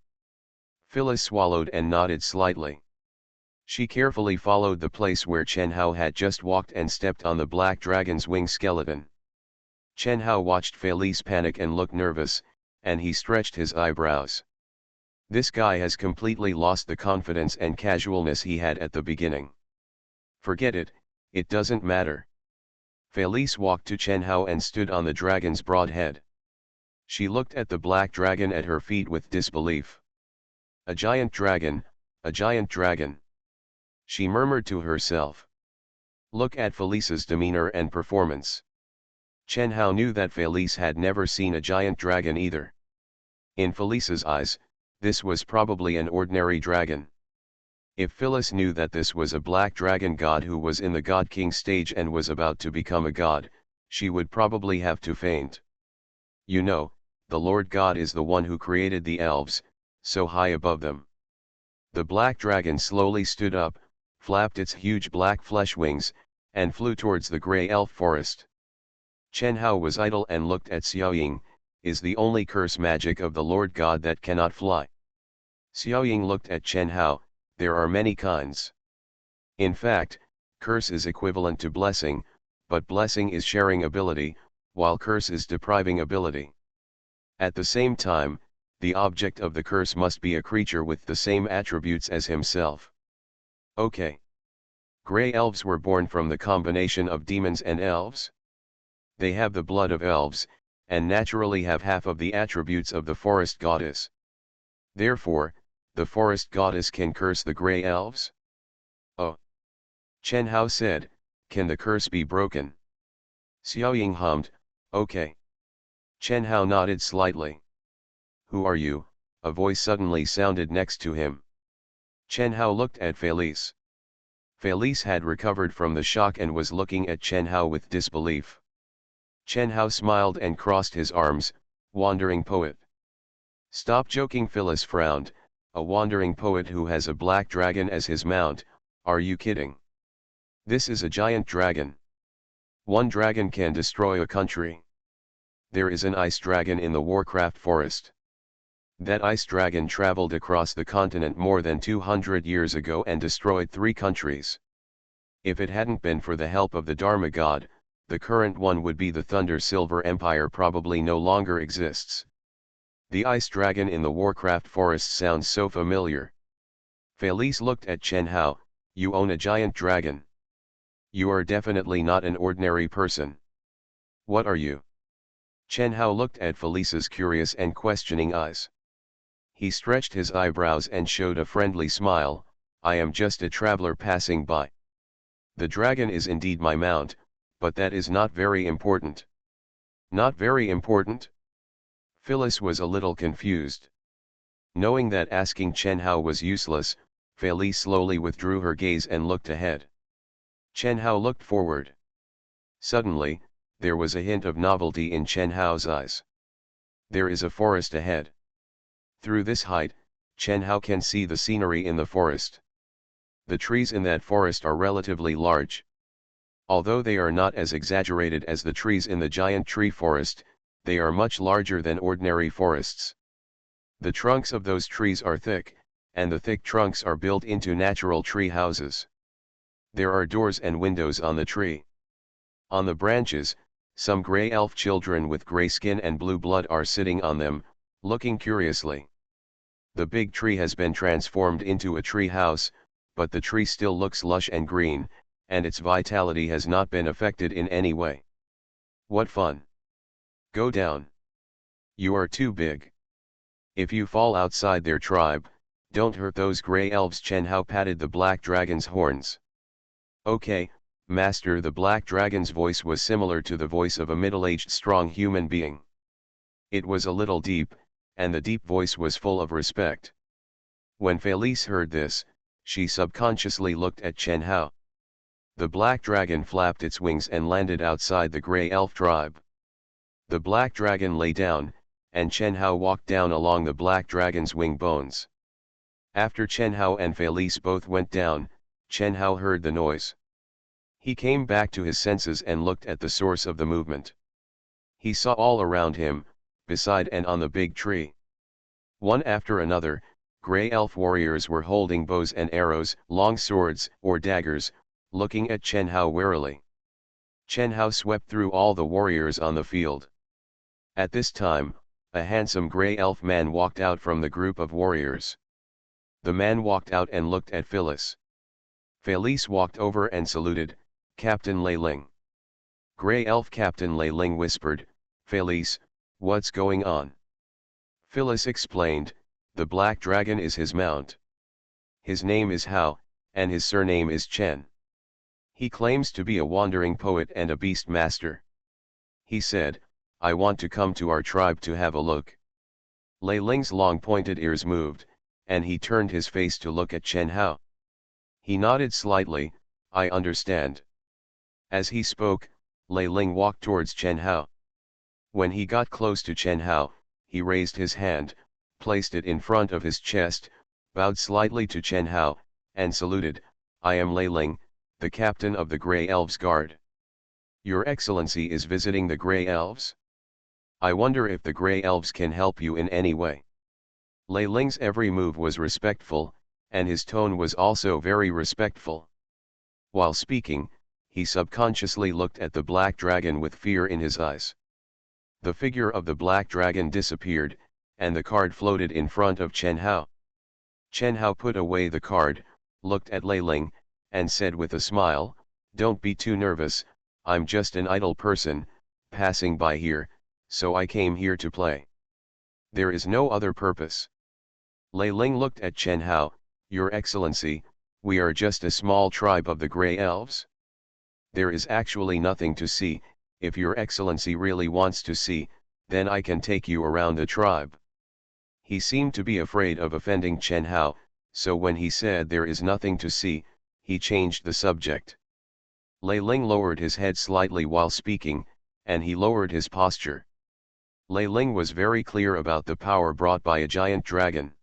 Speaker 1: Phyllis swallowed and nodded slightly. She carefully followed the place where Chen Hao had just walked and stepped on the black dragon's wing skeleton. Chen Hao watched Felice panic and look nervous, and he stretched his eyebrows. This guy has completely lost the confidence and casualness he had at the beginning. Forget it, it doesn't matter. Felice walked to Chen Hao and stood on the dragon's broad head. She looked at the black dragon at her feet with disbelief. A giant dragon, a giant dragon. She murmured to herself. Look at Felice's demeanor and performance. Chen Hao knew that Felice had never seen a giant dragon either. In Felice's eyes, this was probably an ordinary dragon. If Phyllis knew that this was a black dragon god who was in the God King stage and was about to become a god, she would probably have to faint. You know, the Lord God is the one who created the elves, so high above them. The black dragon slowly stood up, flapped its huge black flesh wings, and flew towards the grey elf forest. Chen Hao was idle and looked at Xiaoying, is the only curse magic of the Lord God that cannot fly. Xiaoying looked at Chen Hao, there are many kinds. In fact, curse is equivalent to blessing, but blessing is sharing ability, while curse is depriving ability. At the same time, the object of the curse must be a creature with the same attributes as himself. Okay. Grey elves were born from the combination of demons and elves. They have the blood of elves, and naturally have half of the attributes of the forest goddess. Therefore, the forest goddess can curse the grey elves? Oh. Chen Hao said, can the curse be broken? Xiaoying hummed, okay. Chen Hao nodded slightly. Who are you? A voice suddenly sounded next to him. Chen Hao looked at Felice. Felice had recovered from the shock and was looking at Chen Hao with disbelief. Chen Hao smiled and crossed his arms, wandering poet. Stop joking, Phyllis frowned, a wandering poet who has a black dragon as his mount, are you kidding? This is a giant dragon. One dragon can destroy a country. There is an ice dragon in the Warcraft forest. That ice dragon traveled across the continent more than 200 years ago and destroyed 3 countries. If it hadn't been for the help of the Dharma god, the current one would be the Thunder Silver Empire probably no longer exists. The ice dragon in the Warcraft forest sounds so familiar. Felice looked at Chen Hao, you own a giant dragon. You are definitely not an ordinary person. What are you? Chen Hao looked at Felice's curious and questioning eyes. He stretched his eyebrows and showed a friendly smile, I am just a traveler passing by. The dragon is indeed my mount, but that is not very important. Not very important? Phyllis was a little confused. Knowing that asking Chen Hao was useless, Felice slowly withdrew her gaze and looked ahead. Chen Hao looked forward. Suddenly, there was a hint of novelty in Chen Hao's eyes. There is a forest ahead. Through this height, Chen Hao can see the scenery in the forest. The trees in that forest are relatively large. Although they are not as exaggerated as the trees in the giant tree forest, they are much larger than ordinary forests. The trunks of those trees are thick, and the thick trunks are built into natural tree houses. There are doors and windows on the tree. On the branches, some grey elf children with grey skin and blue blood are sitting on them, looking curiously. The big tree has been transformed into a tree house, but the tree still looks lush and green, and its vitality has not been affected in any way. What fun! Go down. You are too big. If you fall outside their tribe, don't hurt those grey elves. Chen Hao patted the black dragon's horns. Okay, master. The black dragon's voice was similar to the voice of a middle-aged strong human being. It was a little deep, and the deep voice was full of respect. When Felice heard this, she subconsciously looked at Chen Hao. The black dragon flapped its wings and landed outside the grey elf tribe. The black dragon lay down, and Chen Hao walked down along the black dragon's wing bones. After Chen Hao and Felice both went down, Chen Hao heard the noise. He came back to his senses and looked at the source of the movement. He saw all around him, beside and on the big tree. One after another, grey elf warriors were holding bows and arrows, long swords or daggers, looking at Chen Hao warily. Chen Hao swept through all the warriors on the field. At this time, a handsome grey elf man walked out from the group of warriors. The man walked out and looked at Phyllis. Felice walked over and saluted, "Captain Lei Ling." Grey elf Captain Lei Ling whispered, "Felice, what's going on?" Phyllis explained, "The black dragon is his mount. His name is Hao, and his surname is Chen. He claims to be a wandering poet and a beast master. He said, I want to come to our tribe to have a look." Lei Ling's long pointed ears moved, and he turned his face to look at Chen Hao. He nodded slightly, "I understand." As he spoke, Lei Ling walked towards Chen Hao. When he got close to Chen Hao, he raised his hand, placed it in front of his chest, bowed slightly to Chen Hao, and saluted, "I am Lei Ling, the captain of the Grey Elves Guard. Your Excellency is visiting the Grey Elves? I wonder if the Grey Elves can help you in any way." Lei Ling's every move was respectful, and his tone was also very respectful. While speaking, he subconsciously looked at the black dragon with fear in his eyes. The figure of the black dragon disappeared, and the card floated in front of Chen Hao. Chen Hao put away the card, looked at Lei Ling, and said with a smile, "Don't be too nervous, I'm just an idle person, passing by here, so I came here to play. There is no other purpose." Lei Ling looked at Chen Hao, "Your Excellency, we are just a small tribe of the Grey Elves. There is actually nothing to see. If your Excellency really wants to see, then I can take you around the tribe." He seemed to be afraid of offending Chen Hao, so when he said there is nothing to see, he changed the subject. Lei Ling lowered his head slightly while speaking, and he lowered his posture. Lei Ling was very clear about the power brought by a giant dragon.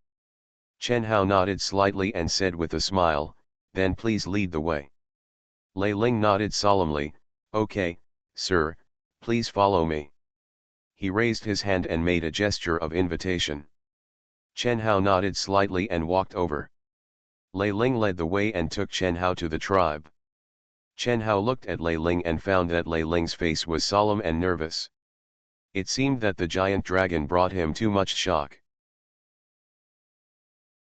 Speaker 1: Chen Hao nodded slightly and said with a smile, "Then please lead the way." Lei Ling nodded solemnly, "Okay, sir, please follow me." He raised his hand and made a gesture of invitation. Chen Hao nodded slightly and walked over. Lei Ling led the way and took Chen Hao to the tribe. Chen Hao looked at Lei Ling and found that Lei Ling's face was solemn and nervous. It seemed that the giant dragon brought him too much shock.